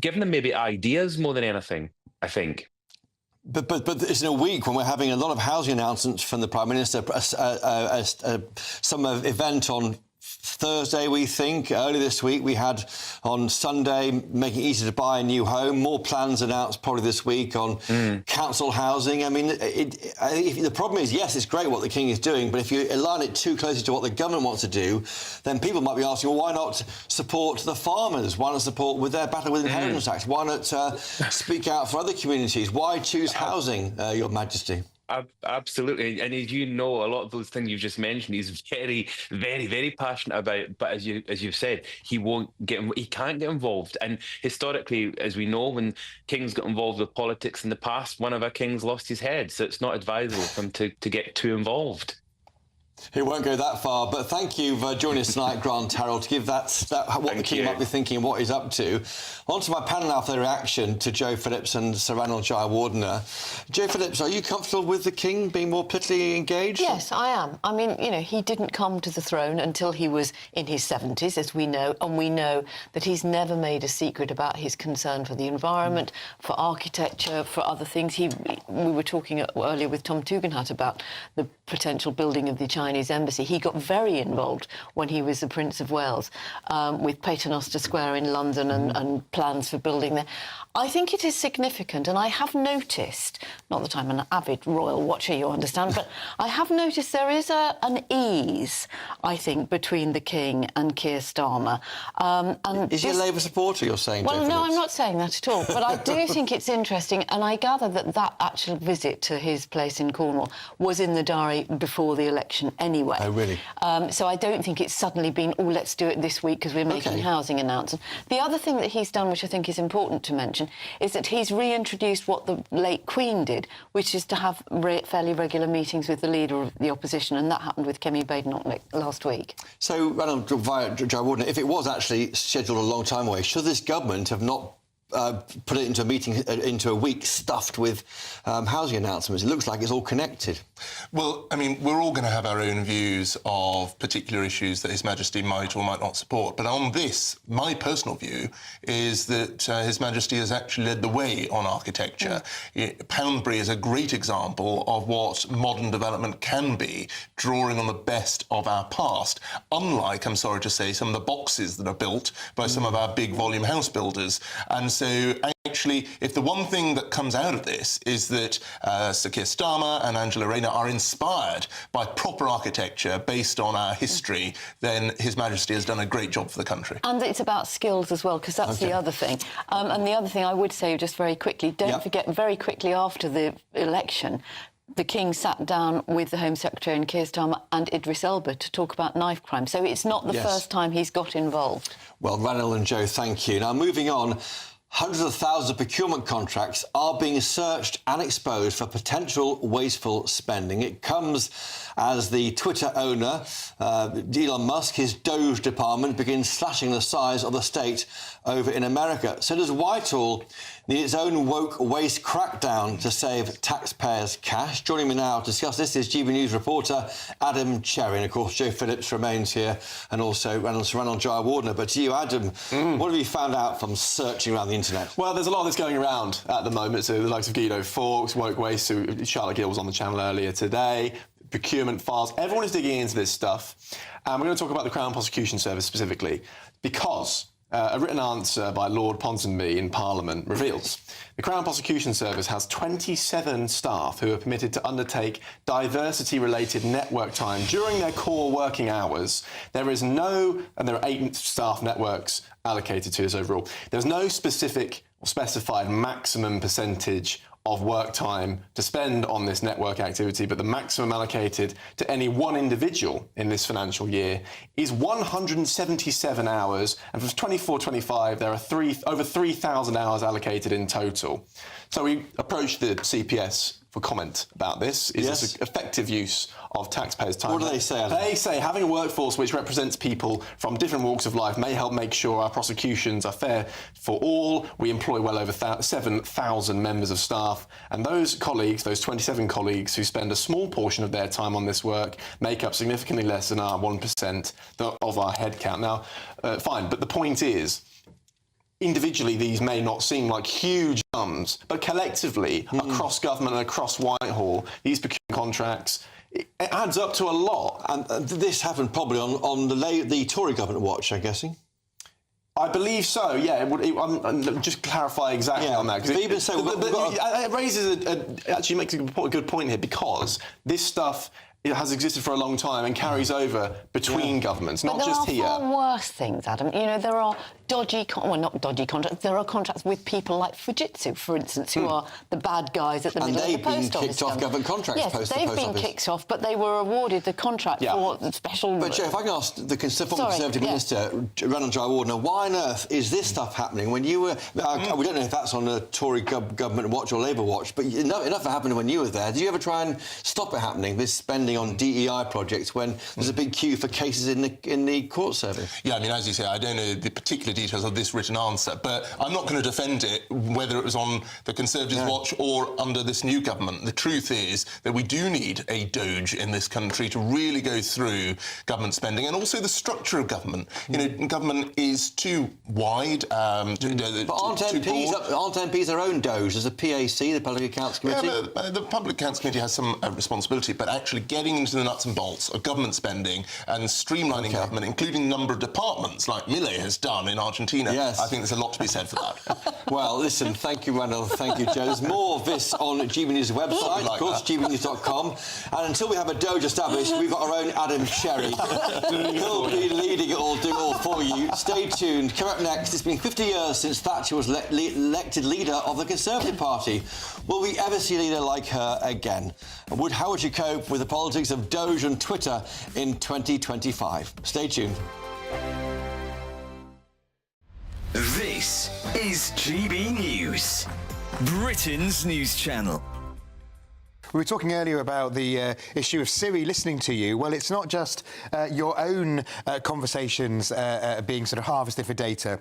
Giving them maybe ideas more than anything, I think.
But it's in a week when we're having a lot of housing announcements from the Prime Minister, some event on Thursday, we think. Early this week, we had on Sunday, making it easy to buy a new home. More plans announced probably this week on council housing. I mean, the problem is, yes, it's great what the King is doing, but if you align it too closely to what the government wants to do, then people might be asking, well, why not support the farmers? Why not support with their battle with inheritance tax? Why not speak out for other communities? Why choose housing, Your Majesty?
Absolutely, and as you know, a lot of those things you've just mentioned, he's very, very, very passionate about. But as you've said, he can't get involved. And historically, as we know, when kings got involved with politics in the past, one of our kings lost his head. So it's not advisable for him to get too involved.
He won't go that far, but thank you for joining us tonight, Grant Harold, to give what the King might be thinking and what he's up to. On to my panel now for their reaction to Joe Phillips and Sir Ranald Jayawardena. Joe Phillips, are you comfortable with the King being more politically engaged?
Yes, I am. I mean, you know, he didn't come to the throne until he was in his 70s, as we know, and we know that he's never made a secret about his concern for the environment, for architecture, for other things. We were talking earlier with Tom Tugendhat about the potential building of the Chinese embassy. He got very involved when he was the Prince of Wales with Paternoster Square in London and plans for building there. I think it is significant, and I have noticed, not that I'm an avid royal watcher, you understand, but I have noticed there is an ease, I think, between the King and Keir Starmer.
Is he a Labour supporter, you're saying,
Well,
Joe
no,
Phillips?
I'm not saying that at all, but I do think it's interesting, and I gather that actual visit to his place in Cornwall was in the diary before the election anyway.
Oh, really?
So I don't think it's suddenly been, oh, let's do it this week because we're making housing announcements. The other thing that he's done, which I think is important to mention, is that he's reintroduced what the late Queen did, which is to have fairly regular meetings with the leader of the opposition, and that happened with Kemi Badenoch last week. So,
Ranald Jayawardena, if it was actually scheduled a long time away, should this government have not put it into a meeting, into a week stuffed with housing announcements? It looks like it's all connected.
Well, I mean, we're all going to have our own views of particular issues that His Majesty might or might not support. But on this, my personal view is that His Majesty has actually led the way on architecture. Poundbury is a great example of what modern development can be, drawing on the best of our past, unlike, I'm sorry to say, some of the boxes that are built by some of our big volume house builders. And so actually, if the one thing that comes out of this is that Sir Keir Starmer and Angela Rayner are inspired by proper architecture based on our history, then His Majesty has done a great job for the country.
And it's about skills as well, because that's the other thing. And the other thing I would say just very quickly, don't forget, very quickly after the election, the King sat down with the Home Secretary and Keir Starmer and Idris Elba to talk about knife crime. So it's not the first time he's got involved.
Well, Ranald and Joe, thank you. Now, moving on, Hundreds of thousands of procurement contracts are being searched and exposed for potential wasteful spending. It comes as the Twitter owner, Elon Musk, his Doge department, begins slashing the size of the state over in America. So does Whitehall need its own woke waste crackdown to save taxpayers' cash? Joining me now to discuss this is GB News reporter Adam Cherry. And, of course, Joe Phillips remains here, and also Ranald Jaya-Wardner. But to you, Adam, what have you found out from searching around the internet?
Well, there's a lot of this going around at the moment. So the likes of Guido Fawkes, Woke Waste, who Charlotte Gill was on the channel earlier today, procurement files. Everyone is digging into this stuff. And we're going to talk about the Crown Prosecution Service specifically because a written answer by Lord Ponsonby in Parliament reveals the Crown Prosecution Service has 27 staff who are permitted to undertake diversity-related network time during their core working hours. There is no, and there are 8 staff networks allocated to this overall. There's no specific or specified maximum percentage of work time to spend on this network activity, but the maximum allocated to any one individual in this financial year is 177 hours, and for 24-25 there are over 3,000 hours allocated in total. So we approached the CPS for comment about this. Is this an effective use of taxpayers' time?
What do they say, Adam?
They say having a workforce which represents people from different walks of life may help make sure our prosecutions are fair for all. We employ well over 7,000 members of staff, and those colleagues, those 27 colleagues who spend a small portion of their time on this work, make up significantly less than our 1% of our headcount. Now, fine, but the point is, individually, these may not seem like huge sums, but collectively, across government and across Whitehall, these procurement contracts, it adds up to a lot.
And this happened probably on the Tory government watch, I'm guessing?
I believe so, yeah. Just clarify exactly on that. It raises actually makes a good point here, because this stuff has existed for a long time and carries over between governments, not just here.
There are far worse things, Adam. You know, there are not dodgy contracts. There are contracts with people like Fujitsu, for instance, who are the bad guys at the middle of the post office.
And they've been kicked off government contracts post the post office.
Yes, they've been kicked off, but they were awarded the contract for the special...
But, Joe, if I can ask the Conservative Minister, Ranald Jaya-Wardner, why on earth is this stuff happening when you were... we don't know if that's on the Tory government watch or Labour watch, but enough happened when you were there. Did you ever try and stop it happening, this spending on DEI projects, when there's a big queue for cases in the court service?
Yeah, I mean, as you say, I don't know the particular details of this written answer, but I'm not going to defend it, whether it was on the Conservatives' watch or under this new government. The truth is that we do need a Doge in this country to really go through government spending, and also the structure of government. You know, government is too wide.
But aren't MPs their own Doge? There's a PAC, the Public Accounts Committee.
Yeah, but the Public Accounts Committee has some responsibility, but actually getting into the nuts and bolts of government spending and streamlining government, including a number of departments, like Milei has done in Argentina, I think there's a lot to be said for that.
Well, listen, thank you, Randall. Thank you, Joe. There's more of this on GB News' website, of course, gbnews.com. And until we have a Doge established, we've got our own Adam Cherry. He'll be leading it all, doing it all for you. Stay tuned. Coming up next, it's been 50 years since Thatcher was elected leader of the Conservative Party. Will we ever see a leader like her again? And how would you cope with the politics of Doge and Twitter in 2025? Stay tuned.
This is GB News, Britain's news channel.
We were talking earlier about the issue of Siri listening to you. Well, it's not just your own conversations being sort of harvested for data,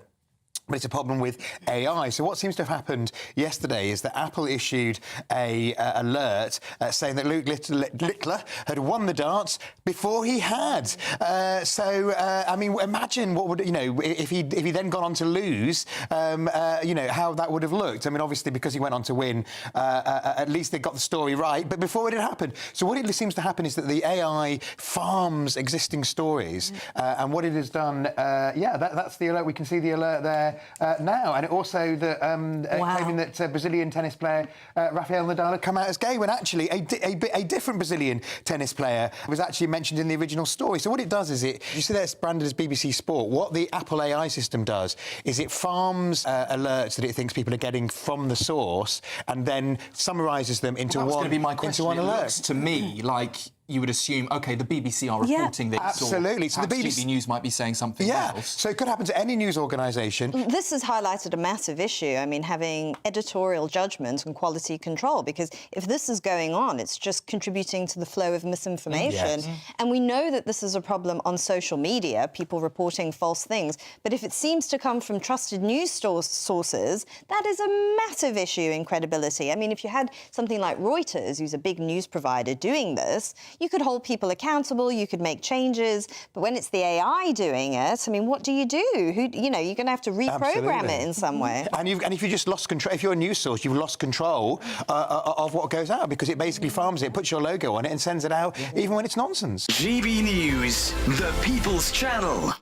but it's a problem with AI. So what seems to have happened yesterday is that Apple issued a alert saying that Luke Littler had won the darts before he had. I mean, imagine what would, if he then gone on to lose, how that would have looked. I mean, obviously, because he went on to win, at least they got the story right, but before it had happened. So what it seems to happen is that the AI farms existing stories, and what it has done, that's the alert. We can see the alert there now, and it also claiming that Brazilian tennis player Rafael Nadal had come out as gay, when actually a different Brazilian tennis player was actually mentioned in the original story. So what it does is you see that it's branded as BBC Sport. What the Apple AI system does is it farms alerts that it thinks people are getting from the source, and then summarises them into one alert.
It looks to me like you would assume, OK, the BBC are reporting this.
Absolutely.
So the BBC News might be saying something else.
So it could happen to any news organisation.
This has highlighted a massive issue. I mean, having editorial judgment and quality control, because if this is going on, it's just contributing to the flow of misinformation.
Yes.
And we know that this is a problem on social media, people reporting false things. But if it seems to come from trusted news sources, that is a massive issue in credibility. I mean, if you had something like Reuters, who's a big news provider, doing this, you could hold people accountable, you could make changes. But when it's the AI doing it, I mean, what do? You're going to have to reprogram it in some way.
And if you just lost control, if you're a news source, you've lost control of what goes out, because it basically farms it, puts your logo on it and sends it out, even when it's nonsense.
GB News, the People's Channel.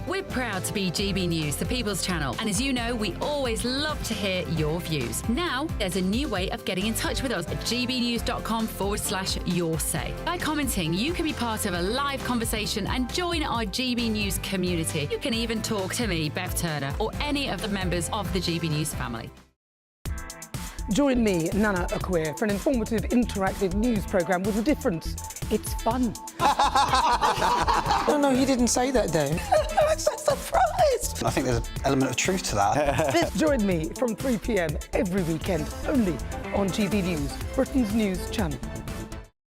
We're proud to be GB News, the People's Channel, and as you know, we always love to hear your views. Now, there's a new way of getting in touch with us at gbnews.com/yoursay. By commenting, you can be part of a live conversation and join our GB News community. You can even talk to me, Bev Turner, or any of the members of the GB News family.
Join me, Nana Akwe, for an informative, interactive news programme with a difference. It's fun.
No, he didn't say that, Dave.
I'm so surprised.
I think there's an element of truth to that.
Join me from 3 p.m. every weekend, only on GB News, Britain's news channel.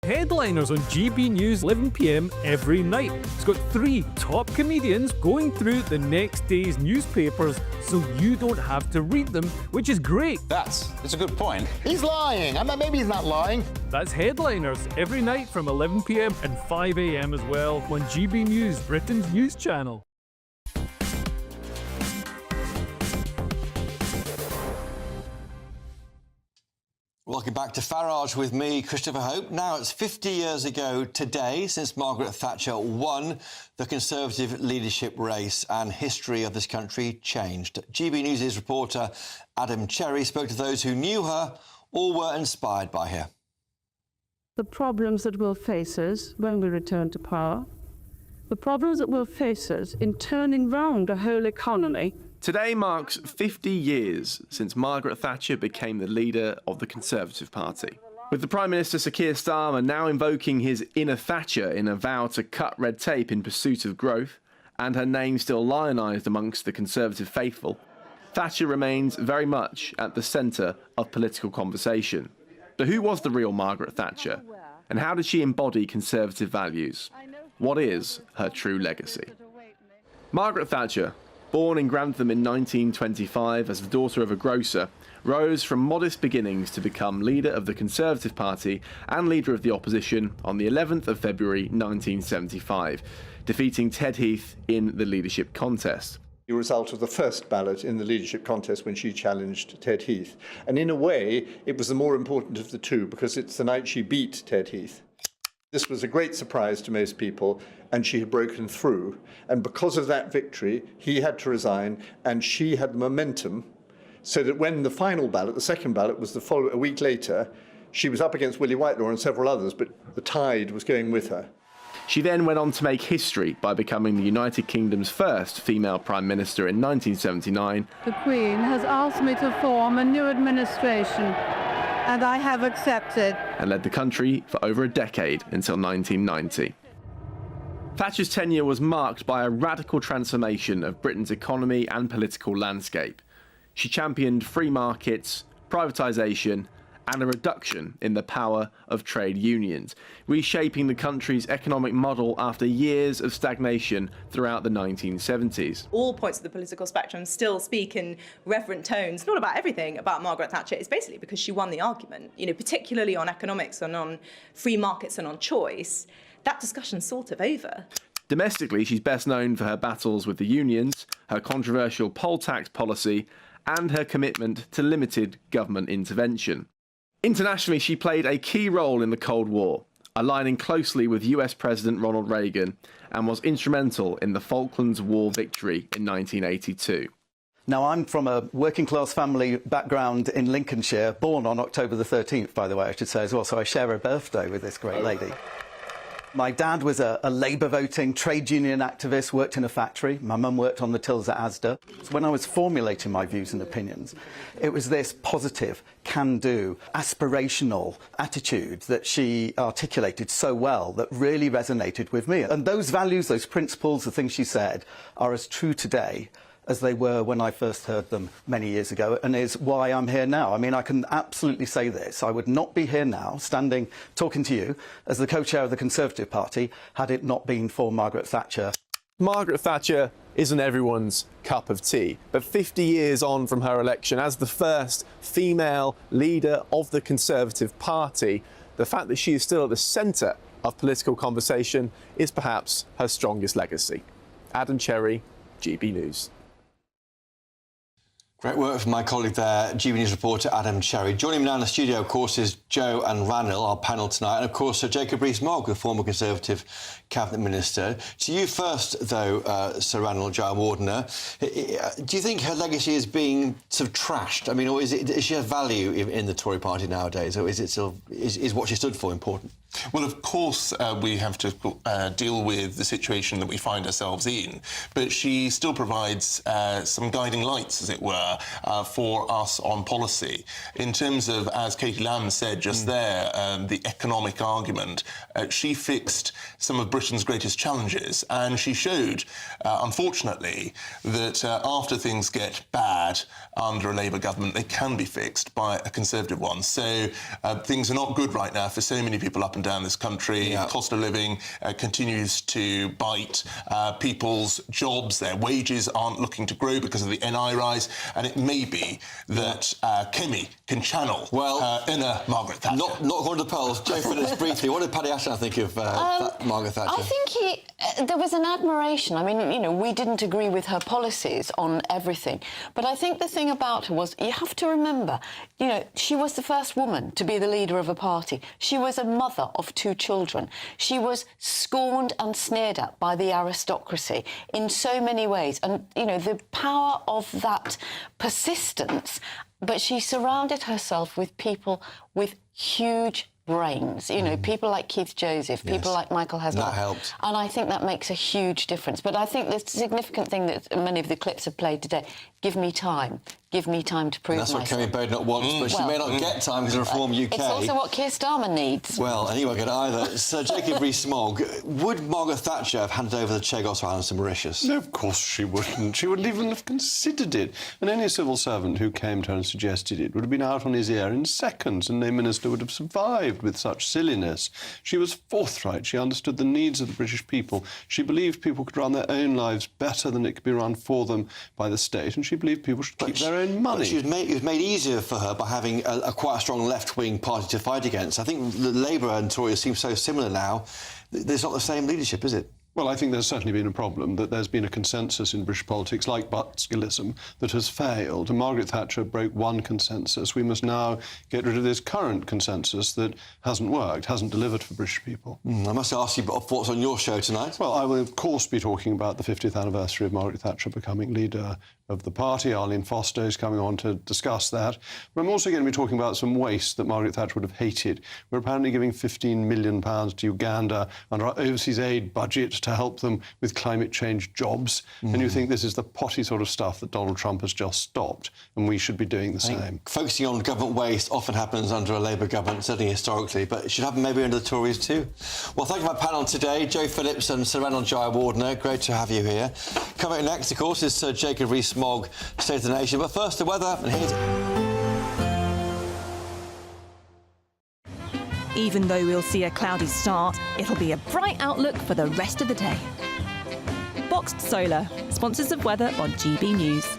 Headliners on GB News 11 p.m. every night. It's got 3 top comedians going through the next day's newspapers so you don't have to read them, which is great.
That's a good point. He's lying. Maybe he's not lying.
That's Headliners every night from 11 p.m. and 5 a.m. as well on GB News, Britain's news channel.
Welcome back to Farage with me, Christopher Hope. Now, it's 50 years ago today since Margaret Thatcher won the Conservative leadership race, and history of this country changed. GB News' reporter Adam Cherry spoke to those who knew her or were inspired by her.
The problems that will face us when we return to power, the problems that will face us in turning round a whole economy.
Today marks 50 years since Margaret Thatcher became the leader of the Conservative Party. With the Prime Minister Sir Keir Starmer now invoking his inner Thatcher in a vow to cut red tape in pursuit of growth, and her name still lionised amongst the Conservative faithful, Thatcher remains very much at the centre of political conversation. But who was the real Margaret Thatcher? And how did she embody Conservative values? What is her true legacy? Margaret Thatcher, born in Grantham in 1925 as the daughter of a grocer, rose from modest beginnings to become leader of the Conservative Party and leader of the opposition on the 11th of February 1975, defeating Ted Heath in the leadership contest.
The result of the first ballot in the leadership contest when she challenged Ted Heath. And in a way, it was the more important of the two, because it's the night she beat Ted Heath. This was a great surprise to most people, and she had broken through. And because of that victory, he had to resign, and she had the momentum, so that when the final ballot, the second ballot, was a week later, she was up against Willie Whitelaw and several others, but the tide was going with her.
She then went on to make history by becoming the United Kingdom's first female Prime Minister in 1979.
The Queen has asked me to form a new administration, and I have accepted.
And led the country for over a decade until 1990. Thatcher's tenure was marked by a radical transformation of Britain's economy and political landscape. She championed free markets, privatisation, and a reduction in the power of trade unions, reshaping the country's economic model after years of stagnation throughout the 1970s.
All points of the political spectrum still speak in reverent tones, not about everything about Margaret Thatcher. It's basically because she won the argument, particularly on economics and on free markets and on choice. That discussion's sort of over.
Domestically, she's best known for her battles with the unions, her controversial poll tax policy, and her commitment to limited government intervention. Internationally, she played a key role in the Cold War, aligning closely with US President Ronald Reagan, and was instrumental in the Falklands War victory in 1982.
Now, I'm from a working-class family background in Lincolnshire, born on October the 13th, by the way, I should say as well, so I share a birthday with this great lady. My dad was a Labour voting trade union activist, worked in a factory. My mum worked on the tills at Asda. So when I was formulating my views and opinions, it was this positive, can-do, aspirational attitude that she articulated so well that really resonated with me. And those values, those principles, the things she said, are as true today as they were when I first heard them many years ago, and is why I'm here now. I mean, I can absolutely say this. I would not be here now, standing, talking to you, as the co-chair of the Conservative Party, had it not been for Margaret Thatcher.
Margaret Thatcher isn't everyone's cup of tea, but 50 years on from her election as the first female leader of the Conservative Party, the fact that she is still at the centre of political conversation is perhaps her strongest legacy. Adam Cherry, GB News.
Great work from my colleague there, GB News reporter Adam Cherry. Joining me now in the studio, of course, is Joe and Ranil, our panel tonight, and of course Sir Jacob Rees-Mogg, the former Conservative Cabinet Minister. To you first, though, Sir Ranil Jayawardena, do you think her legacy is being sort of trashed? I mean, or is she have value in the Tory Party nowadays, or is it still is what she stood for important?
Well, of course, we have to deal with the situation that we find ourselves in, but she still provides some guiding lights, as it were, for us on policy. In terms of, as Katie Lamb said just there, the economic argument, she fixed some of Britain's greatest challenges, and she showed, unfortunately, that after things get bad under a Labour government, they can be fixed by a Conservative one. So things are not good right now for so many people up and down this country. Yeah. Cost of living continues to bite people's jobs. Their wages aren't looking to grow because of the NI rise, and it may be that Kemi can channel inner Margaret Thatcher.
Not according to the polls. Joe Phillips, briefly, what did Paddy Ashton think of Margaret Thatcher?
I think there was an admiration. I mean, you know, we didn't agree with her policies on everything, but I think the thing about her was, you have to remember, you know, she was the first woman to be the leader of a party. She was a mother of 2 children. She was scorned and sneered at by the aristocracy in so many ways. And, you know, the power of that persistence, but she surrounded herself with people with huge brains, you know, people like Keith Joseph, people like Michael Hasler.
That helped.
And I think that makes a huge difference. But I think the significant thing that many of the clips have played today, give me time. Give me time to prove myself.
That's what Kemi Badenoch wants, but she may not get time because of Reform UK.
It's also what Keir Starmer needs.
Well, and he won't get it either. Sir Jacob Rees-Mogg, would Margaret Thatcher have handed over the Chagos Islands to Mauritius?
No, of course she wouldn't. She wouldn't even have considered it. And any civil servant who came to her and suggested it would have been out on his ear in seconds, and no minister would have survived with such silliness. She was forthright. She understood the needs of the British people. She believed people could run their own lives better than it could be run for them by the state, and she believed people should keep their own money.
It was made easier for her by having a quite a strong left-wing party to fight against. I think the Labour and Tories seem so similar now. There's not the same leadership, is it?
Well, I think there's certainly been a problem, that there's been a consensus in British politics, like Butskellism, that has failed. And Margaret Thatcher broke one consensus. We must now get rid of this current consensus that hasn't worked, hasn't delivered for British people.
I must ask you what's on your show tonight.
Well, I will, of course, be talking about the 50th anniversary of Margaret Thatcher becoming leader of the party. Arlene Foster is coming on to discuss that. But I'm also going to be talking about some waste that Margaret Thatcher would have hated. We're apparently giving £15 million to Uganda under our overseas aid budget to help them with climate change jobs. And you think this is the potty sort of stuff that Donald Trump has just stopped, and we should be doing the same.
Focusing on government waste often happens under a Labour government, certainly historically, but it should happen maybe under the Tories too. Well, thank you for my panel today, Joe Phillips and Sir Ranil Jayawardena. Great to have you here. Coming next, of course, is Sir Jacob Rees-Mogg, State of the Nation. But first, the weather, and here's
Even though we'll see a cloudy start, it'll be a bright outlook for the rest of the day. Boxed Solar, sponsors of weather on GB News.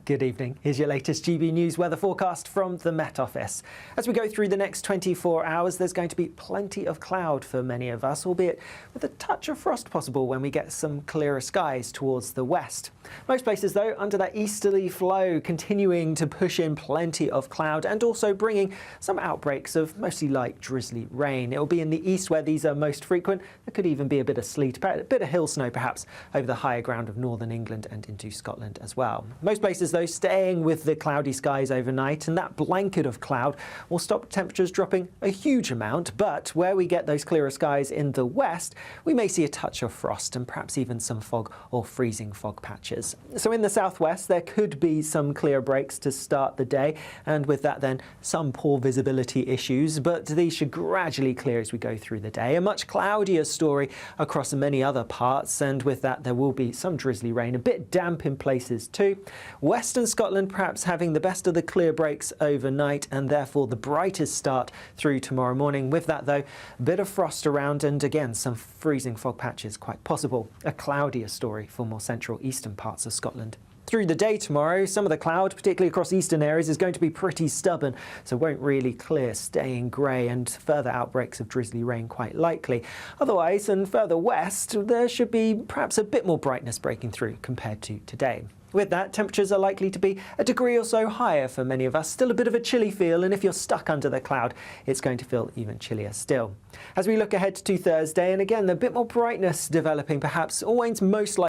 Good evening. Here's your latest GB News weather forecast from the Met Office. As we go through the next 24 hours, there's going to be plenty of cloud for many of us, albeit with a touch of frost possible when we get some clearer skies towards the west. Most places, though, under that easterly flow, continuing to push in plenty of cloud and also bringing some outbreaks of mostly light drizzly rain. It will be in the east where these are most frequent. There could even be a bit of sleet, a bit of hill snow perhaps over the higher ground of northern England and into Scotland as well. Most places places, though, staying with the cloudy skies overnight, and that blanket of cloud will stop temperatures dropping a huge amount. But where we get those clearer skies in the west, we may see a touch of frost and perhaps even some fog or freezing fog patches. So in the southwest, there could be some clear breaks to start the day, and with that then some poor visibility issues, but these should gradually clear as we go through the day. A much cloudier story across many other parts, and with that there will be some drizzly rain, a bit damp in places too. Western Scotland perhaps having the best of the clear breaks overnight, and therefore the brightest start through tomorrow morning. With that though, a bit of frost around, and again some freezing fog patches quite possible. A cloudier story for more central eastern parts of Scotland. Through the day tomorrow, some of the cloud, particularly across eastern areas, is going to be pretty stubborn, so won't really clear, staying grey, and further outbreaks of drizzly rain quite likely. Otherwise, and further west, there should be perhaps a bit more brightness breaking through compared to today. With that, temperatures are likely to be a degree or so higher for many of us. Still a bit of a chilly feel, and if you're stuck under the cloud, it's going to feel even chillier still. As we look ahead to Thursday, and again, a bit more brightness developing, perhaps always most likely